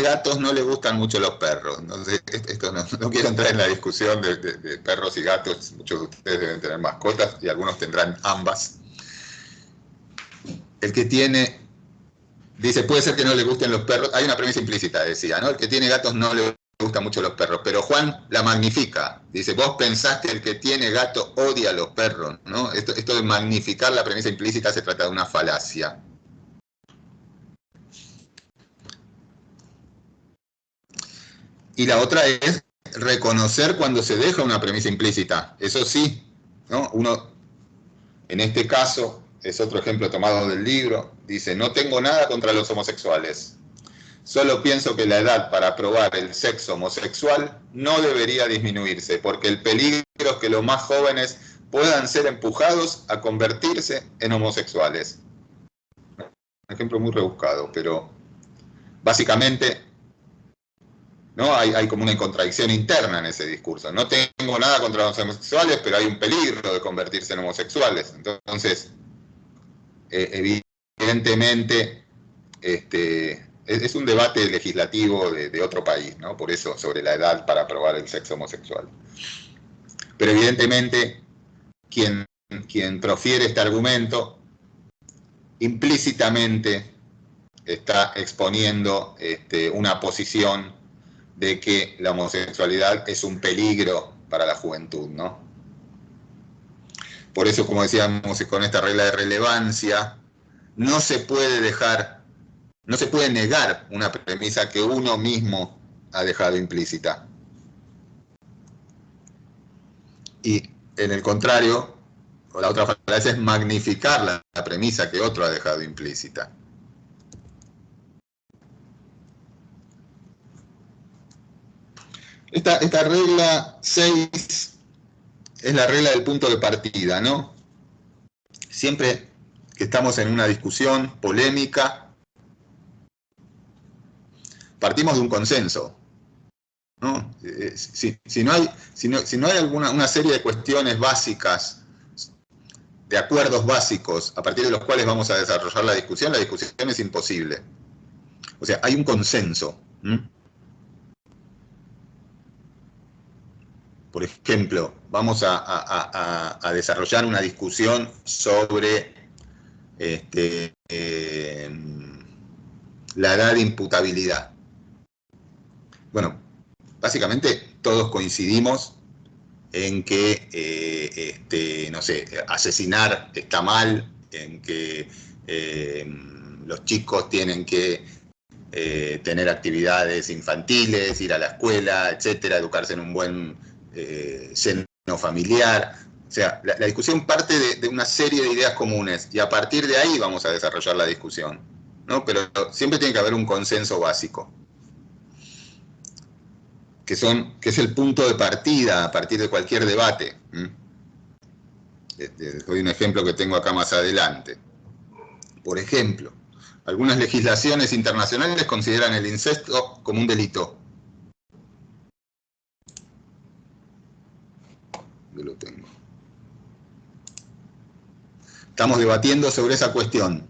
gatos no le gustan mucho los perros. Entonces, esto no quiero entrar en la discusión de perros y gatos. Muchos de ustedes deben tener mascotas y algunos tendrán ambas. El que tiene... Dice, puede ser que no le gusten los perros. Hay una premisa implícita, decía, ¿no? El que tiene gatos no le gustan mucho los perros. Pero Juan la magnifica. Dice, vos pensás que el que tiene gato odia a los perros, ¿no? Esto de magnificar la premisa implícita se trata de una falacia. Y la otra es reconocer cuando se deja una premisa implícita. Eso sí, ¿no? Uno, en este caso, es otro ejemplo tomado del libro, dice, no tengo nada contra los homosexuales. Solo pienso que la edad para probar el sexo homosexual no debería disminuirse, porque el peligro es que los más jóvenes puedan ser empujados a convertirse en homosexuales. Un ejemplo muy rebuscado, pero básicamente, ¿no? Hay como una contradicción interna en ese discurso. No tengo nada contra los homosexuales, pero hay un peligro de convertirse en homosexuales. Entonces, evidentemente, es un debate legislativo de otro país, ¿no? Por eso, sobre la edad para aprobar el sexo homosexual. Pero evidentemente, quien profiere este argumento, implícitamente está exponiendo una posición de que la homosexualidad es un peligro para la juventud, ¿no? Por eso, como decíamos, con esta regla de relevancia, no se puede negar una premisa que uno mismo ha dejado implícita. Y en el contrario, o la otra falacia es magnificar la premisa que otro ha dejado implícita. Esta regla 6 es la regla del punto de partida, ¿no? Siempre que estamos en una discusión polémica, partimos de un consenso, ¿no? Si no hay una serie de cuestiones básicas, de acuerdos básicos, a partir de los cuales vamos a desarrollar la discusión es imposible. O sea, hay un consenso. Por ejemplo, vamos a desarrollar una discusión sobre la edad de imputabilidad. Bueno, básicamente todos coincidimos en que, no sé, asesinar está mal, en que los chicos tienen que tener actividades infantiles, ir a la escuela, etcétera, educarse en un buen seno familiar. O sea, la discusión parte de una serie de ideas comunes y a partir de ahí vamos a desarrollar la discusión, ¿no? Pero siempre tiene que haber un consenso básico, que es el punto de partida a partir de cualquier debate. Doy un ejemplo que tengo acá más adelante. Por ejemplo, algunas legislaciones internacionales consideran el incesto como un delito. Yo lo tengo. Estamos debatiendo sobre esa cuestión.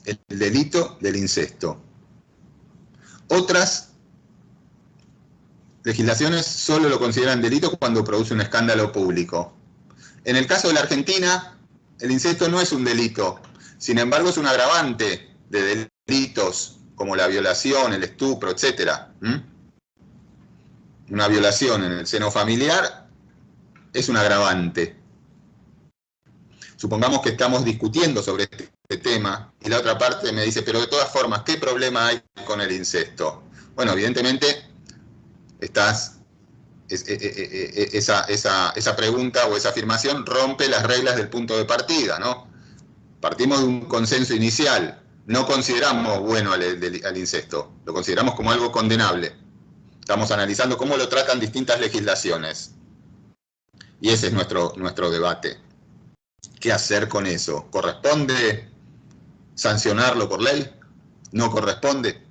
El delito del incesto. Otras legislaciones solo lo consideran delito cuando produce un escándalo público. En el caso de la Argentina, el incesto no es un delito, sin embargo es un agravante de delitos como la violación, el estupro, etc. Una violación en el seno familiar es un agravante. Supongamos que estamos discutiendo sobre este tema y la otra parte me dice, pero de todas formas, ¿qué problema hay con el incesto? Bueno, evidentemente, esa pregunta o esa afirmación rompe las reglas del punto de partida, ¿no? Partimos de un consenso inicial, no consideramos bueno al incesto, lo consideramos como algo condenable. Estamos analizando cómo lo tratan distintas legislaciones. Y ese es nuestro debate. ¿Qué hacer con eso? ¿Corresponde sancionarlo por ley? ¿No corresponde?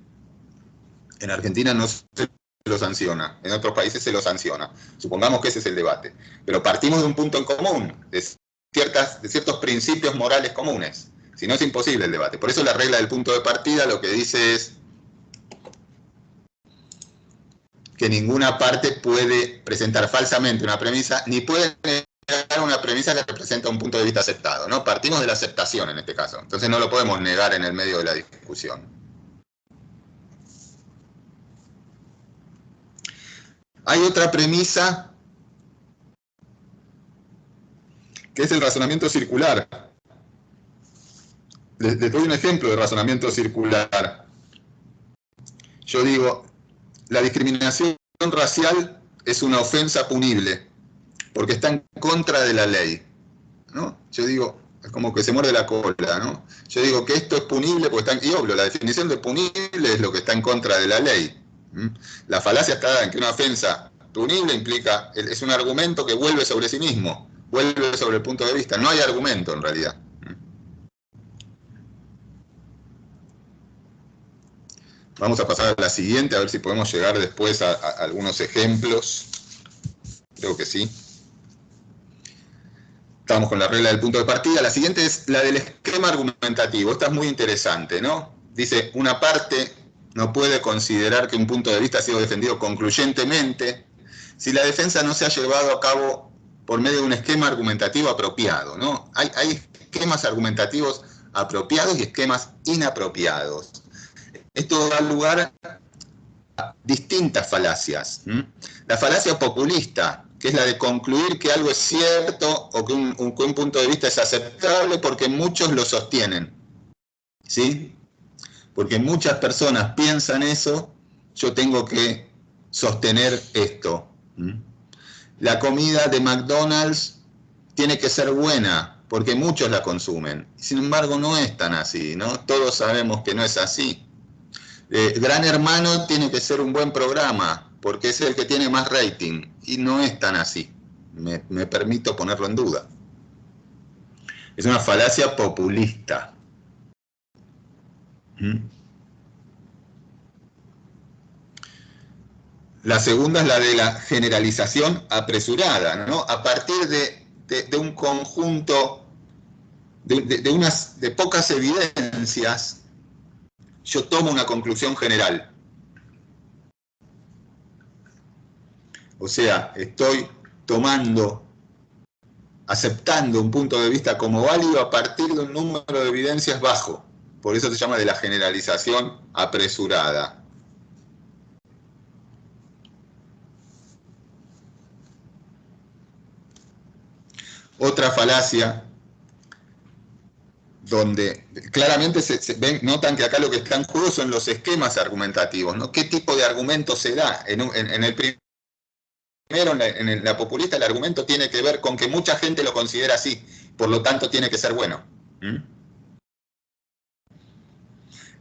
En Argentina no se lo sanciona, en otros países se lo sanciona. Supongamos que ese es el debate. Pero partimos de un punto en común, de ciertos principios morales comunes. Si no, es imposible el debate. Por eso la regla del punto de partida lo que dice es que ninguna parte puede presentar falsamente una premisa, ni puede negar una premisa que representa un punto de vista aceptado, ¿no? Partimos de la aceptación en este caso. Entonces no lo podemos negar en el medio de la discusión. Hay otra premisa que es el razonamiento circular. Les doy un ejemplo de razonamiento circular. Yo digo, la discriminación racial es una ofensa punible, porque está en contra de la ley, ¿no? Yo digo, es como que se muerde la cola, ¿no? Yo digo que esto es punible porque está, y obvio, la definición de punible es lo que está en contra de la ley. La falacia está en que una ofensa punible implica, es un argumento que vuelve sobre sí mismo, vuelve sobre el punto de vista, no hay argumento en realidad. Vamos a pasar a la siguiente, a ver si podemos llegar después a algunos ejemplos. Creo que sí. Estamos con la regla del punto de partida. La siguiente es la del esquema argumentativo. Esta es muy interesante, ¿no? Dice, una parte no puede considerar que un punto de vista ha sido defendido concluyentemente si la defensa no se ha llevado a cabo por medio de un esquema argumentativo apropiado, ¿no? Hay esquemas argumentativos apropiados y esquemas inapropiados. Esto da lugar a distintas falacias. La falacia populista, que es la de concluir que algo es cierto o que un punto de vista es aceptable porque muchos lo sostienen. ¿Sí? Porque muchas personas piensan eso, yo tengo que sostener esto. La comida de McDonald's tiene que ser buena porque muchos la consumen. Sin embargo, no es tan así, ¿no? Todos sabemos que no es así. Gran Hermano tiene que ser un buen programa, porque es el que tiene más rating, y no es tan así. Me permito ponerlo en duda. Es una falacia populista. La segunda es la de la generalización apresurada, ¿no? A partir de un conjunto, de pocas evidencias, yo tomo una conclusión general. O sea, estoy aceptando un punto de vista como válido a partir de un número de evidencias bajo. Por eso se llama de la generalización apresurada. Otra falacia donde claramente notan que acá lo que está en juego son los esquemas argumentativos, ¿no? ¿Qué tipo de argumento se da? En el primero, en la populista, el argumento tiene que ver con que mucha gente lo considera así, por lo tanto tiene que ser bueno.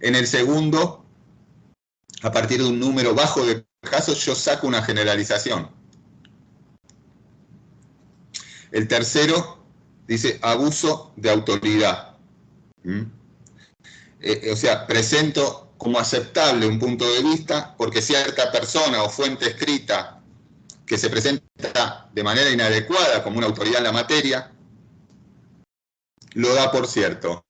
En el segundo, a partir de un número bajo de casos, yo saco una generalización. El tercero dice abuso de autoridad. O sea, presento como aceptable un punto de vista porque cierta persona o fuente escrita que se presenta de manera inadecuada como una autoridad en la materia, lo da por cierto.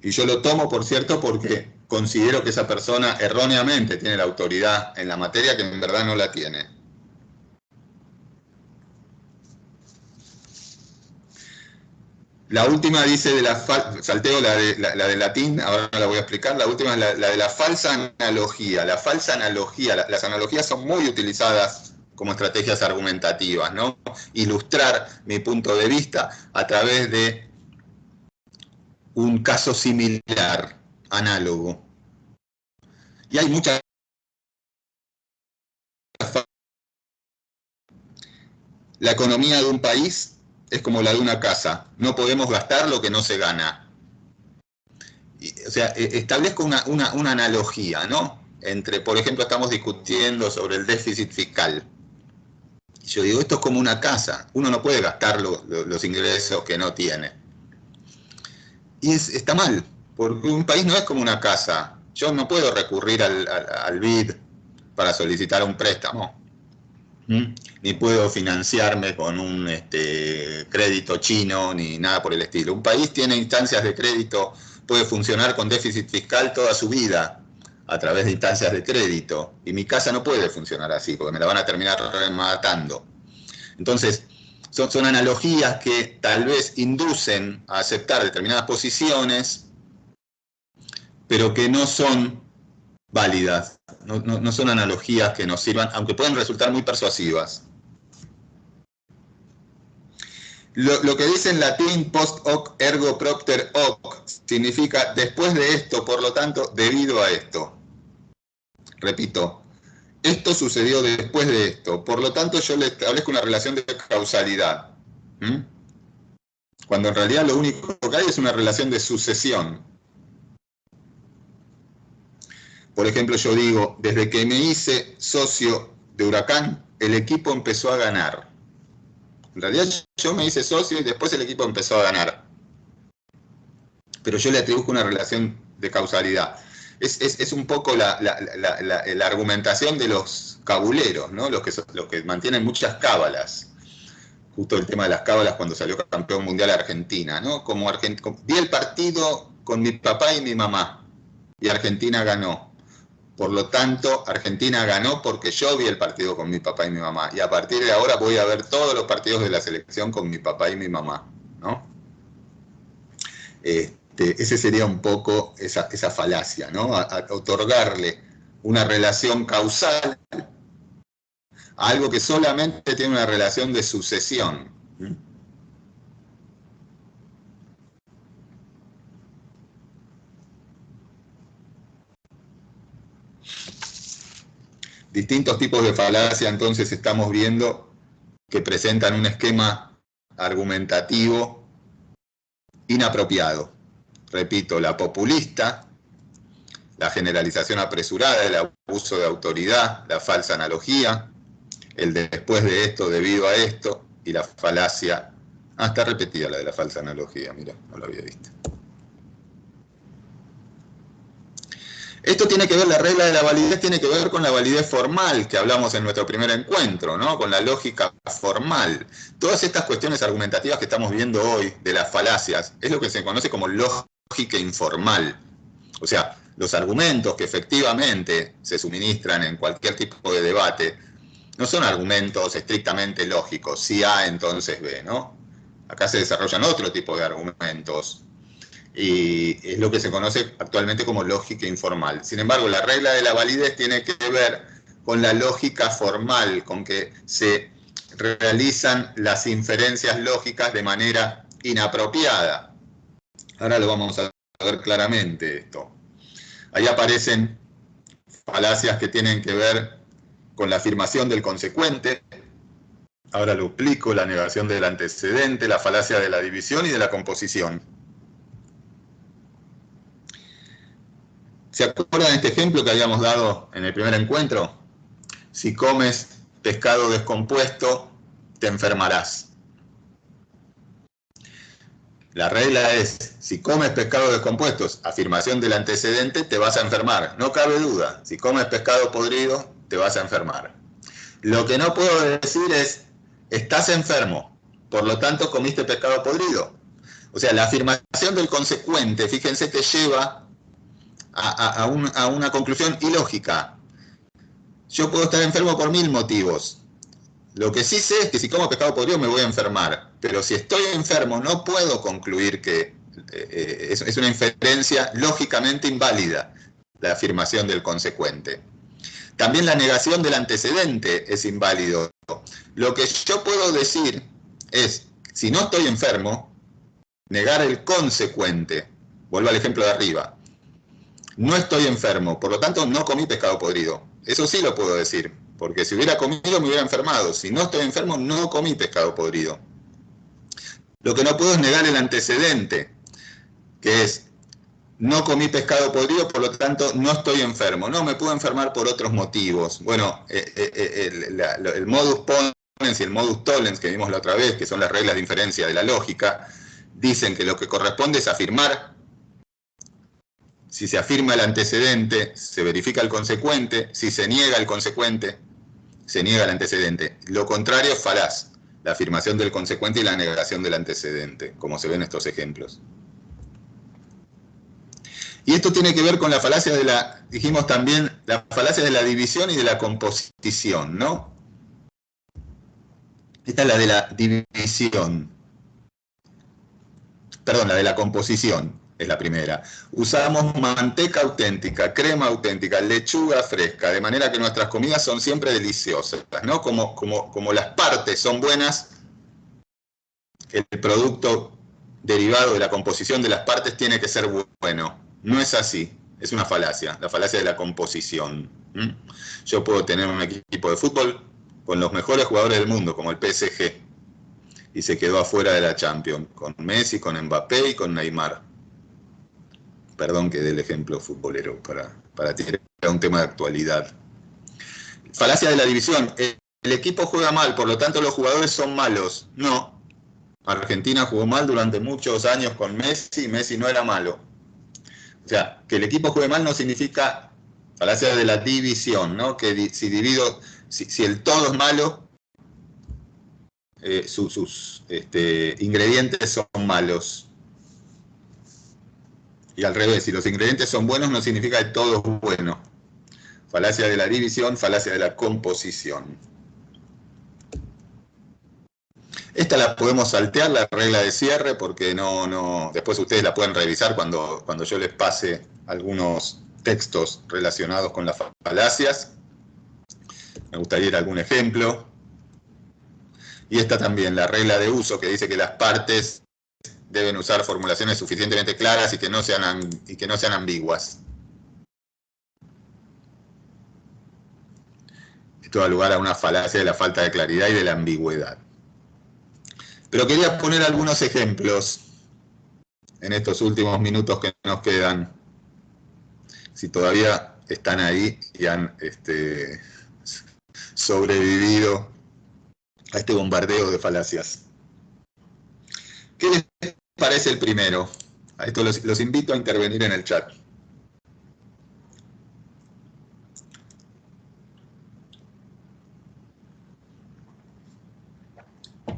Y yo lo tomo por cierto porque considero que esa persona erróneamente tiene la autoridad en la materia que en verdad no la tiene. La última dice de la salteo la de latín, ahora la voy a explicar. La última es la de la falsa analogía. La falsa analogía, las analogías son muy utilizadas como estrategias argumentativas, ¿no? Ilustrar mi punto de vista a través de un caso similar, análogo. Y hay muchas. La economía de un país es como la de una casa. No podemos gastar lo que no se gana. O sea, establezco una analogía, ¿no? Entre, por ejemplo, estamos discutiendo sobre el déficit fiscal. Yo digo, esto es como una casa. Uno no puede gastar los ingresos que no tiene. Y está mal, porque un país no es como una casa. Yo no puedo recurrir al BID para solicitar un préstamo. Ni puedo financiarme con un crédito chino, ni nada por el estilo. Un país tiene instancias de crédito, puede funcionar con déficit fiscal toda su vida a través de instancias de crédito. Y mi casa no puede funcionar así, porque me la van a terminar rematando. Entonces, son analogías que tal vez inducen a aceptar determinadas posiciones, pero que no son válidas. No son analogías que nos sirvan, aunque pueden resultar muy persuasivas. Lo que dice en latín post hoc ergo propter hoc significa después de esto, por lo tanto, debido a esto. Repito, esto sucedió después de esto, por lo tanto yo le establezco una relación de causalidad. Cuando en realidad lo único que hay es una relación de sucesión. Por ejemplo, yo digo, desde que me hice socio de Huracán, el equipo empezó a ganar. En realidad yo me hice socio y después el equipo empezó a ganar. Pero yo le atribuyo una relación de causalidad. Es un poco la argumentación de los cabuleros, ¿no? Los que mantienen muchas cábalas. Justo el tema de las cábalas cuando salió campeón mundial Argentina, ¿no? Vi el partido con mi papá y mi mamá y Argentina ganó. Por lo tanto, Argentina ganó porque yo vi el partido con mi papá y mi mamá. Y a partir de ahora voy a ver todos los partidos de la selección con mi papá y mi mamá, ¿no? Ese sería un poco esa falacia, ¿no? A otorgarle una relación causal a algo que solamente tiene una relación de sucesión. Distintos tipos de falacia, entonces, estamos viendo que presentan un esquema argumentativo inapropiado. Repito, la populista, la generalización apresurada, el abuso de autoridad, la falsa analogía, el después de esto, debido a esto, y la falacia. Está repetida la de la falsa analogía, mira, no lo había visto. Esto tiene que ver, la regla de la validez tiene que ver con la validez formal que hablamos en nuestro primer encuentro, ¿no? Con la lógica formal. Todas estas cuestiones argumentativas que estamos viendo hoy de las falacias es lo que se conoce como lógica informal. O sea, los argumentos que efectivamente se suministran en cualquier tipo de debate no son argumentos estrictamente lógicos. Si A, entonces B, ¿no? Acá se desarrollan otro tipo de argumentos. Y es lo que se conoce actualmente como lógica informal. Sin embargo, la regla de la validez tiene que ver con la lógica formal, con que se realizan las inferencias lógicas de manera inapropiada. Ahora lo vamos a ver claramente esto. Ahí aparecen falacias que tienen que ver con la afirmación del consecuente. Ahora lo explico: la negación del antecedente, la falacia de la división y de la composición. ¿Se acuerdan de este ejemplo que habíamos dado en el primer encuentro? Si comes pescado descompuesto, te enfermarás. La regla es, si comes pescado descompuesto, afirmación del antecedente, te vas a enfermar. No cabe duda. Si comes pescado podrido, te vas a enfermar. Lo que no puedo decir es, estás enfermo, por lo tanto comiste pescado podrido. O sea, la afirmación del consecuente, fíjense que lleva a una conclusión ilógica. Yo puedo estar enfermo por 1000 motivos. Lo que sí sé es que si como pescado podrido me voy a enfermar, pero si estoy enfermo no puedo concluir que es una inferencia lógicamente inválida la afirmación del consecuente. También la negación del antecedente es inválido. Lo que yo puedo decir es, si no estoy enfermo, negar el consecuente. Vuelvo al ejemplo de arriba. No estoy enfermo, por lo tanto no comí pescado podrido. Eso sí lo puedo decir, porque si hubiera comido me hubiera enfermado. Si no estoy enfermo, no comí pescado podrido. Lo que no puedo es negar el antecedente, que es, no comí pescado podrido, por lo tanto no estoy enfermo. No, me puedo enfermar por otros motivos. Bueno, el modus ponens y el modus tollens que vimos la otra vez, que son las reglas de inferencia de la lógica, dicen que lo que corresponde es afirmar. Si se afirma el antecedente, se verifica el consecuente. Si se niega el consecuente, se niega el antecedente. Lo contrario es falaz, la afirmación del consecuente y la negación del antecedente, como se ven en estos ejemplos. Y esto tiene que ver con la falacia de la, dijimos también, la falacia de la división y de la composición, ¿no? Esta es la de la división. Perdón, la de la composición es la primera. Usamos manteca auténtica, crema auténtica, lechuga fresca, de manera que nuestras comidas son siempre deliciosas, ¿no? Como las partes son buenas, el producto derivado de la composición de las partes tiene que ser bueno. No es así, es una falacia, la falacia de la composición. Yo puedo tener un equipo de fútbol con los mejores jugadores del mundo, como el PSG, y se quedó afuera de la Champions, con Messi, con Mbappé y con Neymar. Perdón que dé el ejemplo futbolero para tirar un tema de actualidad. Falacia de la división. El equipo juega mal, por lo tanto los jugadores son malos. No. Argentina jugó mal durante muchos años con Messi y Messi no era malo. O sea, que el equipo juegue mal no significa falacia de la división, ¿no? Que si el todo es malo, sus ingredientes son malos. Y al revés, si los ingredientes son buenos no significa que todo es bueno. Falacia de la división, falacia de la composición. Esta la podemos saltear, la regla de cierre, porque después ustedes la pueden revisar cuando yo les pase algunos textos relacionados con las falacias. Me gustaría ir a algún ejemplo. Y esta también, la regla de uso, que dice que las partes deben usar formulaciones suficientemente claras y que no sean ambiguas. Esto da lugar a una falacia de la falta de claridad y de la ambigüedad. Pero quería poner algunos ejemplos en estos últimos minutos que nos quedan, si todavía están ahí y han sobrevivido a este bombardeo de falacias. ¿Qué les parece el primero? A esto los invito a intervenir en el chat.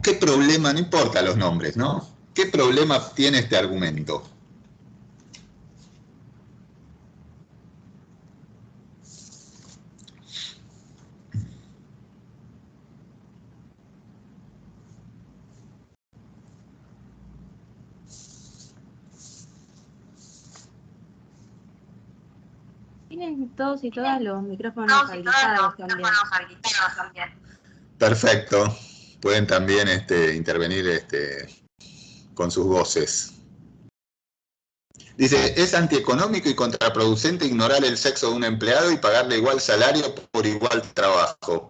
¿Qué problema? No importa los nombres, ¿no? ¿Qué problema tiene este argumento? Tienen todos y todas los micrófonos habilitados también. Perfecto. Pueden también intervenir con sus voces. Dice, es antieconómico y contraproducente ignorar el sexo de un empleado y pagarle igual salario por igual trabajo.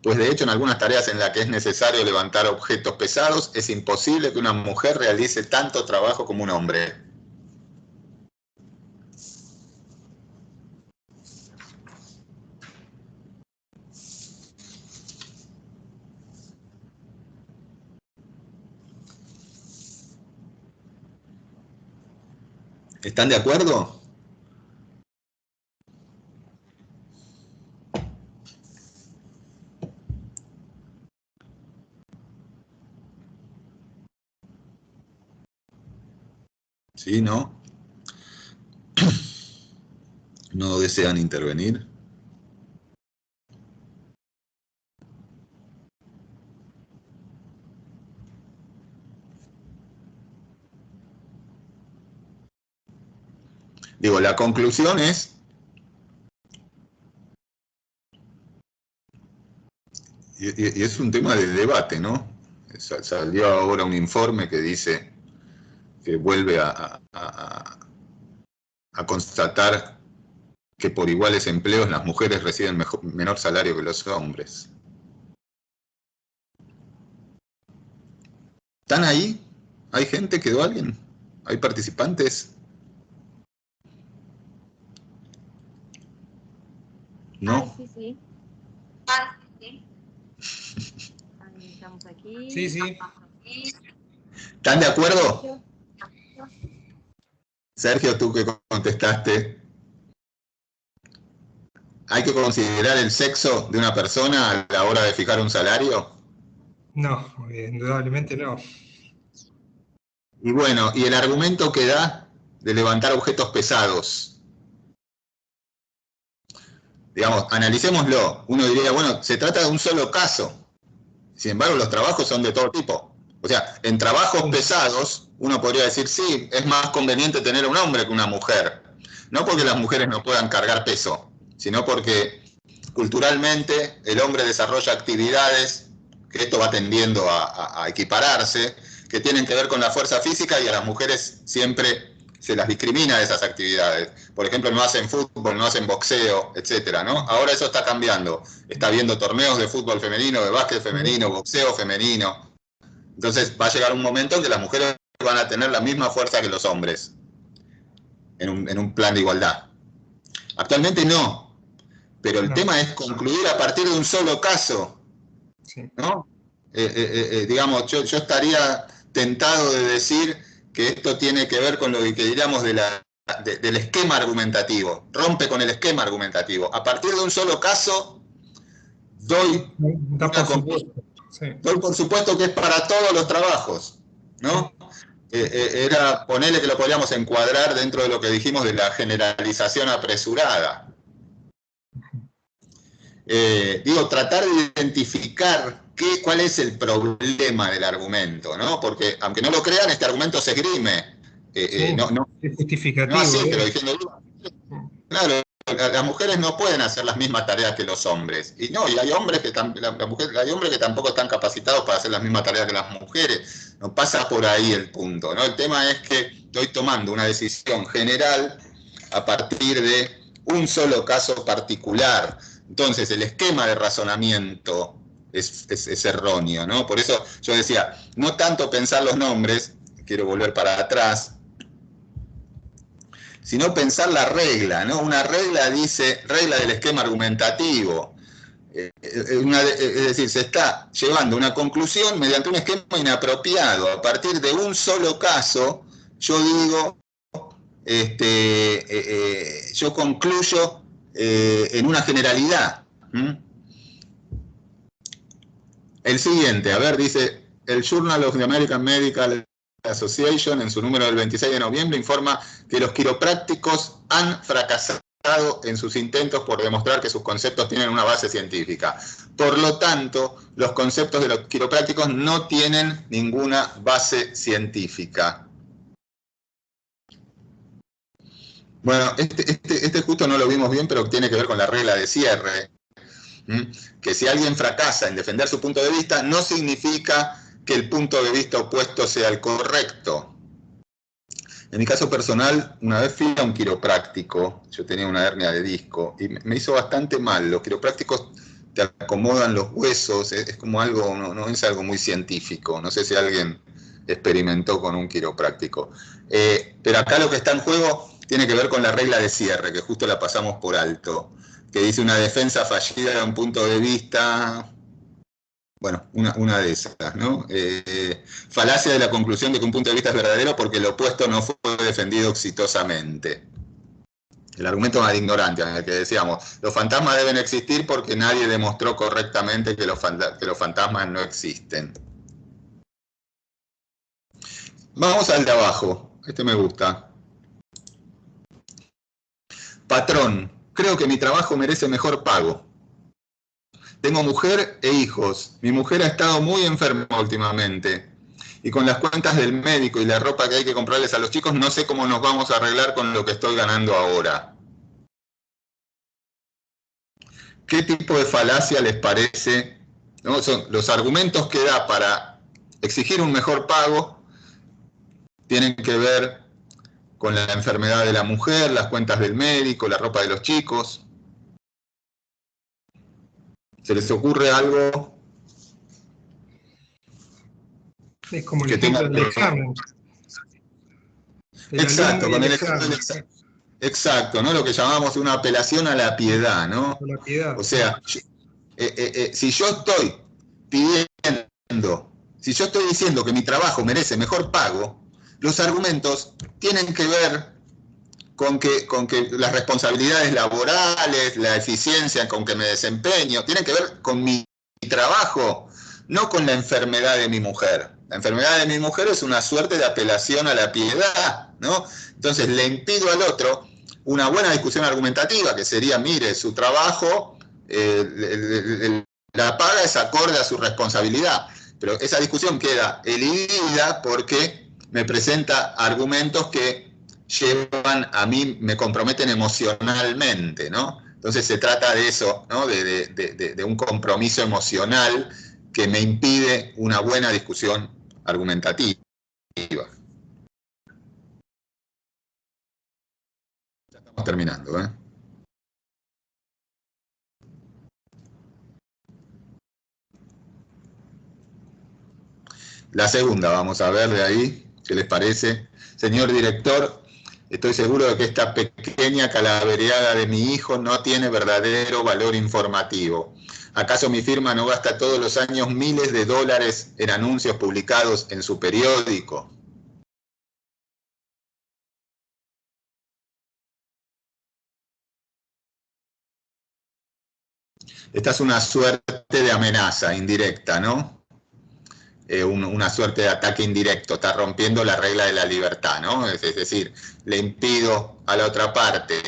Pues de hecho en algunas tareas en las que es necesario levantar objetos pesados, es imposible que una mujer realice tanto trabajo como un hombre. ¿Están de acuerdo? ¿Sí, no? no desean intervenir. Digo, la conclusión es, y es un tema de debate, ¿no? Salió ahora un informe que dice que vuelve a constatar que por iguales empleos las mujeres reciben menor salario que los hombres. ¿Están ahí? ¿Hay gente? ¿Quedó alguien? ¿Hay participantes? ¿No? Sí, sí. Estamos aquí. Sí, sí. ¿Están de acuerdo? Sergio, tú que contestaste. ¿Hay que considerar el sexo de una persona a la hora de fijar un salario? No, indudablemente no. Y bueno, y el argumento que da de levantar objetos pesados. Digamos, analicémoslo. Uno diría, bueno, se trata de un solo caso. Sin embargo, los trabajos son de todo tipo. O sea, en trabajos pesados, uno podría decir, sí, es más conveniente tener un hombre que una mujer. No porque las mujeres no puedan cargar peso, sino porque culturalmente el hombre desarrolla actividades, que esto va tendiendo a equipararse, que tienen que ver con la fuerza física, y a las mujeres siempre se las discrimina de esas actividades. Por ejemplo, no hacen fútbol, no hacen boxeo, etcétera, ¿no? Ahora eso está cambiando. Está habiendo torneos de fútbol femenino, de básquet femenino, boxeo femenino. Entonces va a llegar un momento en que las mujeres van a tener la misma fuerza que los hombres, en un plan de igualdad. Actualmente no, pero el tema es concluir a partir de un solo caso, ¿no? Digamos, yo estaría tentado de decir que esto tiene que ver con lo que diríamos del esquema argumentativo, rompe con el esquema argumentativo. A partir de un solo caso, doy por supuesto que es para todos los trabajos, ¿no? Era ponerle que lo podríamos encuadrar dentro de lo que dijimos de la generalización apresurada. Digo, tratar de identificar cuál es el problema del argumento, ¿no? Porque, aunque no lo crean, este argumento se esgrime. No es justificativo. No así, pero diciendo, claro, las mujeres no pueden hacer las mismas tareas que los hombres. Y no, y hay hombres que tampoco están capacitados para hacer las mismas tareas que las mujeres. No pasa por ahí el punto, ¿no? El tema es que estoy tomando una decisión general a partir de un solo caso particular. Entonces, el esquema de razonamiento es erróneo, ¿no? Por eso yo decía, no tanto pensar los nombres, quiero volver para atrás, sino pensar la regla, ¿no? Una regla dice, regla del esquema argumentativo. Es decir, se está llevando una conclusión mediante un esquema inapropiado. A partir de un solo caso, yo digo, yo concluyo en una generalidad. El siguiente, a ver, dice, el Journal of the American Medical Association, en su número del 26 de noviembre, informa que los quiroprácticos han fracasado en sus intentos por demostrar que sus conceptos tienen una base científica. Por lo tanto, los conceptos de los quiroprácticos no tienen ninguna base científica. Bueno, este justo no lo vimos bien, pero tiene que ver con la regla de cierre. Que si alguien fracasa en defender su punto de vista, no significa que el punto de vista opuesto sea el correcto. En mi caso personal, una vez fui a un quiropráctico, yo tenía una hernia de disco, y me hizo bastante mal. Los quiroprácticos te acomodan los huesos, es como algo, no es algo muy científico. No sé si alguien experimentó con un quiropráctico. Pero acá lo que está en juego tiene que ver con la regla de cierre, que justo la pasamos por alto, que dice una defensa fallida de un punto de vista, bueno, una de esas, ¿no? Falacia de la conclusión de que un punto de vista es verdadero porque el opuesto no fue defendido exitosamente. El argumento más ignorante, en el que decíamos, los fantasmas deben existir porque nadie demostró correctamente que los fantasmas no existen. Vamos al de abajo, este me gusta. Patrón, creo que mi trabajo merece mejor pago. Tengo mujer e hijos. Mi mujer ha estado muy enferma últimamente. Y con las cuentas del médico y la ropa que hay que comprarles a los chicos, no sé cómo nos vamos a arreglar con lo que estoy ganando ahora. ¿Qué tipo de falacia les parece? ¿No? Son los argumentos que da para exigir un mejor pago, tienen que ver con la enfermedad de la mujer, las cuentas del médico, la ropa de los chicos. ¿Se les ocurre algo? Es como el Que ejemplo tenga del que- examen. Exacto, alumno y con el el ejemplo del examen. examen. Exacto, ¿no? Lo que llamamos una apelación a la piedad, ¿no? Con la piedad. O sea, si yo estoy pidiendo, si yo estoy diciendo que mi trabajo merece mejor pago, los argumentos tienen que ver con que las responsabilidades laborales, la eficiencia con que me desempeño, tienen que ver con mi trabajo, no con la enfermedad de mi mujer. La enfermedad de mi mujer es una suerte de apelación a la piedad, ¿no? Entonces le impido al otro una buena discusión argumentativa, que sería, mire, su trabajo, la paga es acorde a su responsabilidad. Pero esa discusión queda elidida porque me presenta argumentos que llevan a mí, me comprometen emocionalmente, ¿no? Entonces se trata de eso, ¿no? De un compromiso emocional que me impide una buena discusión argumentativa. Ya estamos terminando, ¿eh? La segunda, vamos a ver de ahí, ¿qué les parece? Señor director, estoy seguro de que esta pequeña calavereada de mi hijo no tiene verdadero valor informativo. ¿Acaso mi firma no gasta todos los años miles de dólares en anuncios publicados en su periódico? Esta es una suerte de amenaza indirecta, ¿no? Una suerte de ataque indirecto, está rompiendo la regla de la libertad, ¿no? Es decir, le impido a la otra parte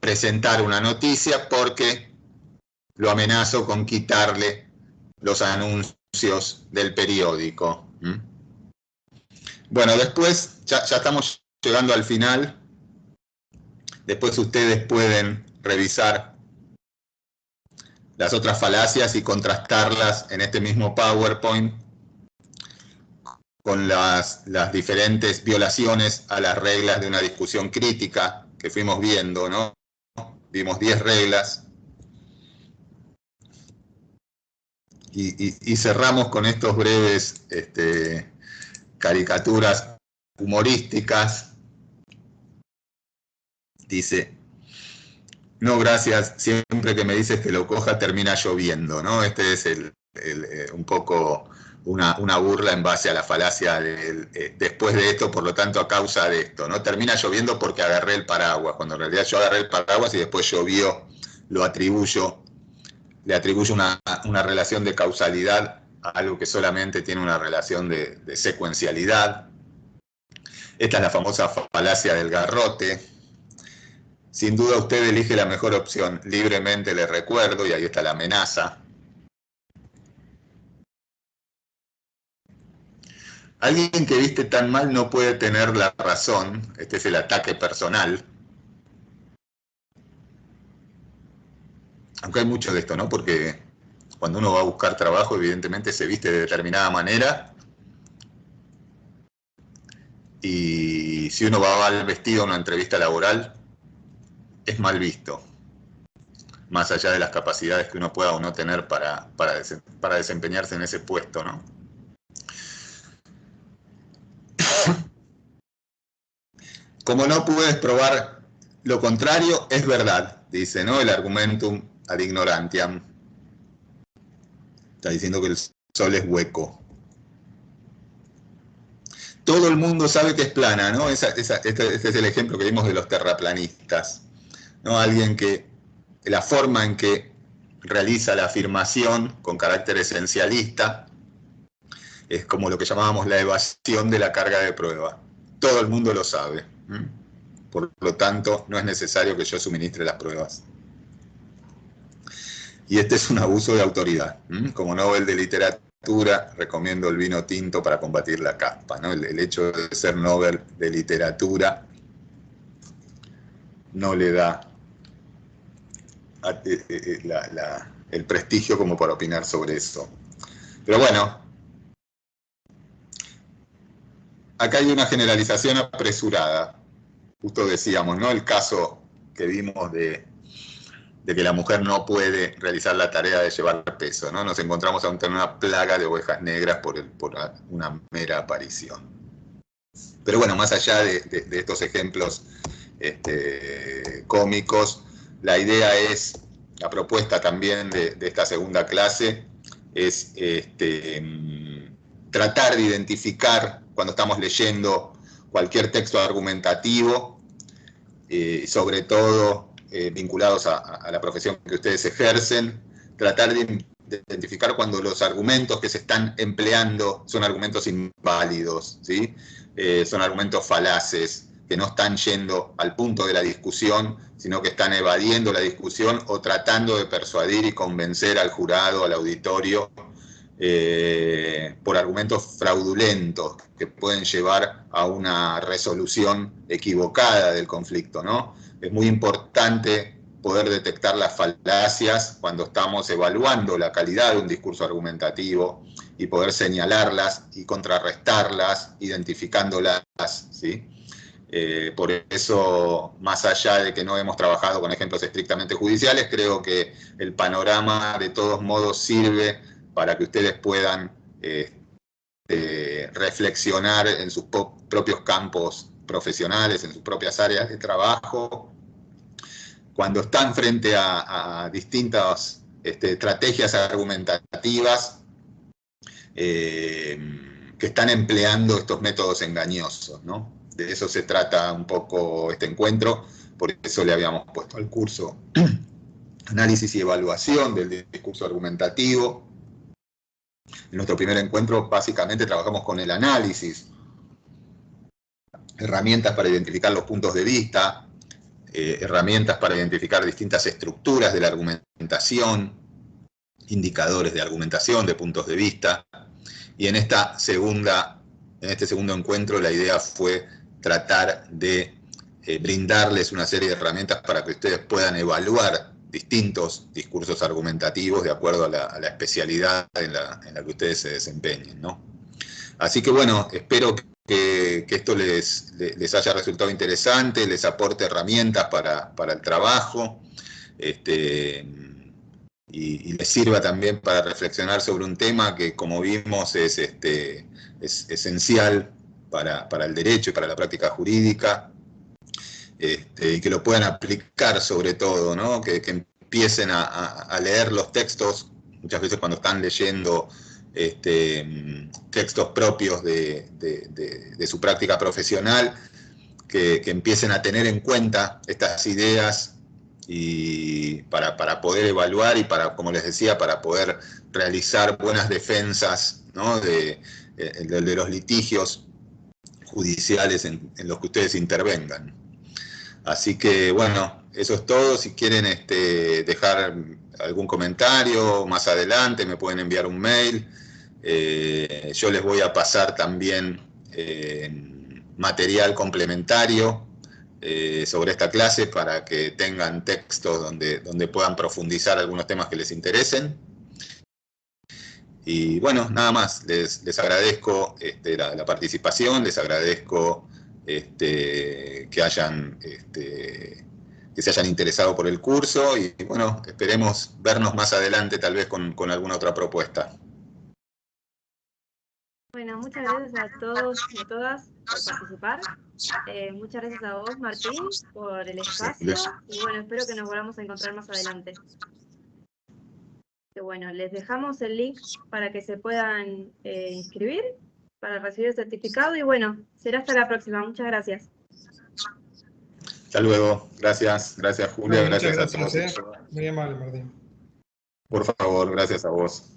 presentar una noticia porque lo amenazo con quitarle los anuncios del periódico. Bueno, después, ya estamos llegando al final, después ustedes pueden revisar las otras falacias y contrastarlas en este mismo PowerPoint con las diferentes violaciones a las reglas de una discusión crítica que fuimos viendo, ¿no? Vimos 10 reglas. Y cerramos con estos breves caricaturas humorísticas. Dice, no, gracias, siempre que me dices que lo coja termina lloviendo, ¿no? Este es un poco una burla en base a la falacia después de esto, por lo tanto a causa de esto, ¿no? Termina lloviendo porque agarré el paraguas, cuando en realidad yo agarré el paraguas y después llovió, le atribuyo una relación de causalidad a algo que solamente tiene una relación de secuencialidad. Esta es la famosa falacia del garrote. Sin duda usted elige la mejor opción, libremente le recuerdo, y ahí está la amenaza. Alguien que viste tan mal no puede tener la razón, este es el ataque personal. Aunque hay mucho de esto, ¿no? Porque cuando uno va a buscar trabajo, evidentemente se viste de determinada manera. Y si uno va al vestido a una entrevista laboral, es mal visto. Más allá de las capacidades que uno pueda o no tener para desempeñarse en ese puesto, ¿no? Como no puedes probar lo contrario, es verdad, dice, ¿no? El argumentum ad ignorantiam. Está diciendo que el sol es hueco. Todo el mundo sabe que es plana, ¿no? Este es el ejemplo que vimos de los terraplanistas, ¿no? Alguien que, la forma en que realiza la afirmación con carácter esencialista es como lo que llamábamos la evasión de la carga de prueba. Todo el mundo lo sabe. por lo tanto no es necesario que yo suministre las pruebas. Y este es un abuso de autoridad. Como Nobel de Literatura, recomiendo el vino tinto para combatir la caspa, ¿no? El hecho de ser Nobel de Literatura no le da el prestigio como para opinar sobre eso. Pero bueno, acá hay una generalización apresurada. Justo decíamos, ¿no? El caso que vimos de que la mujer no puede realizar la tarea de llevar peso, ¿no? Nos encontramos ante una plaga de ovejas negras por una mera aparición. Pero bueno, más allá de estos ejemplos cómicos, la idea es, la propuesta también de esta segunda clase, es tratar de identificar, cuando estamos leyendo cualquier texto argumentativo, sobre todo vinculados a la profesión que ustedes ejercen, tratar de identificar cuando los argumentos que se están empleando son argumentos inválidos, ¿sí? Son argumentos falaces, que no están yendo al punto de la discusión, sino que están evadiendo la discusión o tratando de persuadir y convencer al jurado, al auditorio, por argumentos fraudulentos que pueden llevar a una resolución equivocada del conflicto, ¿no? Es muy importante poder detectar las falacias cuando estamos evaluando la calidad de un discurso argumentativo y poder señalarlas y contrarrestarlas, identificándolas, ¿sí? Por eso, más allá de que no hemos trabajado con ejemplos estrictamente judiciales, creo que el panorama de todos modos sirve para que ustedes puedan reflexionar en sus propios campos profesionales, en sus propias áreas de trabajo, cuando están frente a distintas estrategias argumentativas que están empleando estos métodos engañosos, ¿no? De eso se trata un poco este encuentro, por eso le habíamos puesto al curso análisis y evaluación del discurso argumentativo. En nuestro primer encuentro básicamente trabajamos con el análisis, herramientas para identificar los puntos de vista, herramientas para identificar distintas estructuras de la argumentación, indicadores de argumentación, de puntos de vista. Y en este segundo encuentro la idea fue tratar de brindarles una serie de herramientas para que ustedes puedan evaluar distintos discursos argumentativos de acuerdo a la especialidad en la que ustedes se desempeñen, ¿no? Así que bueno, espero que esto les haya resultado interesante, les aporte herramientas para el trabajo, y les sirva también para reflexionar sobre un tema que, como vimos, es esencial para el derecho y para la práctica jurídica, y que lo puedan aplicar sobre todo, ¿no? Que empiecen a leer los textos, muchas veces cuando están leyendo textos propios de su práctica profesional, que empiecen a tener en cuenta estas ideas y para poder evaluar y para, como les decía, para poder realizar buenas defensas, ¿no? de los litigios judiciales en los que ustedes intervengan. Así que, bueno, eso es todo. Si quieren dejar algún comentario más adelante, me pueden enviar un mail. Yo les voy a pasar también material complementario sobre esta clase para que tengan textos donde puedan profundizar algunos temas que les interesen. Y bueno, nada más, les agradezco la participación, les agradezco que se hayan interesado por el curso y bueno, esperemos vernos más adelante tal vez con alguna otra propuesta. Bueno, muchas gracias a todos y a todas por participar. Muchas gracias a vos, Martín, por el espacio. Y bueno, espero que nos volvamos a encontrar más adelante. Que bueno, les dejamos el link para que se puedan inscribir para recibir el certificado. Y bueno, será hasta la próxima. Muchas gracias. Hasta luego. Gracias Julia, Bueno, gracias a todos. Muy amable, Martín. Por favor, gracias a vos.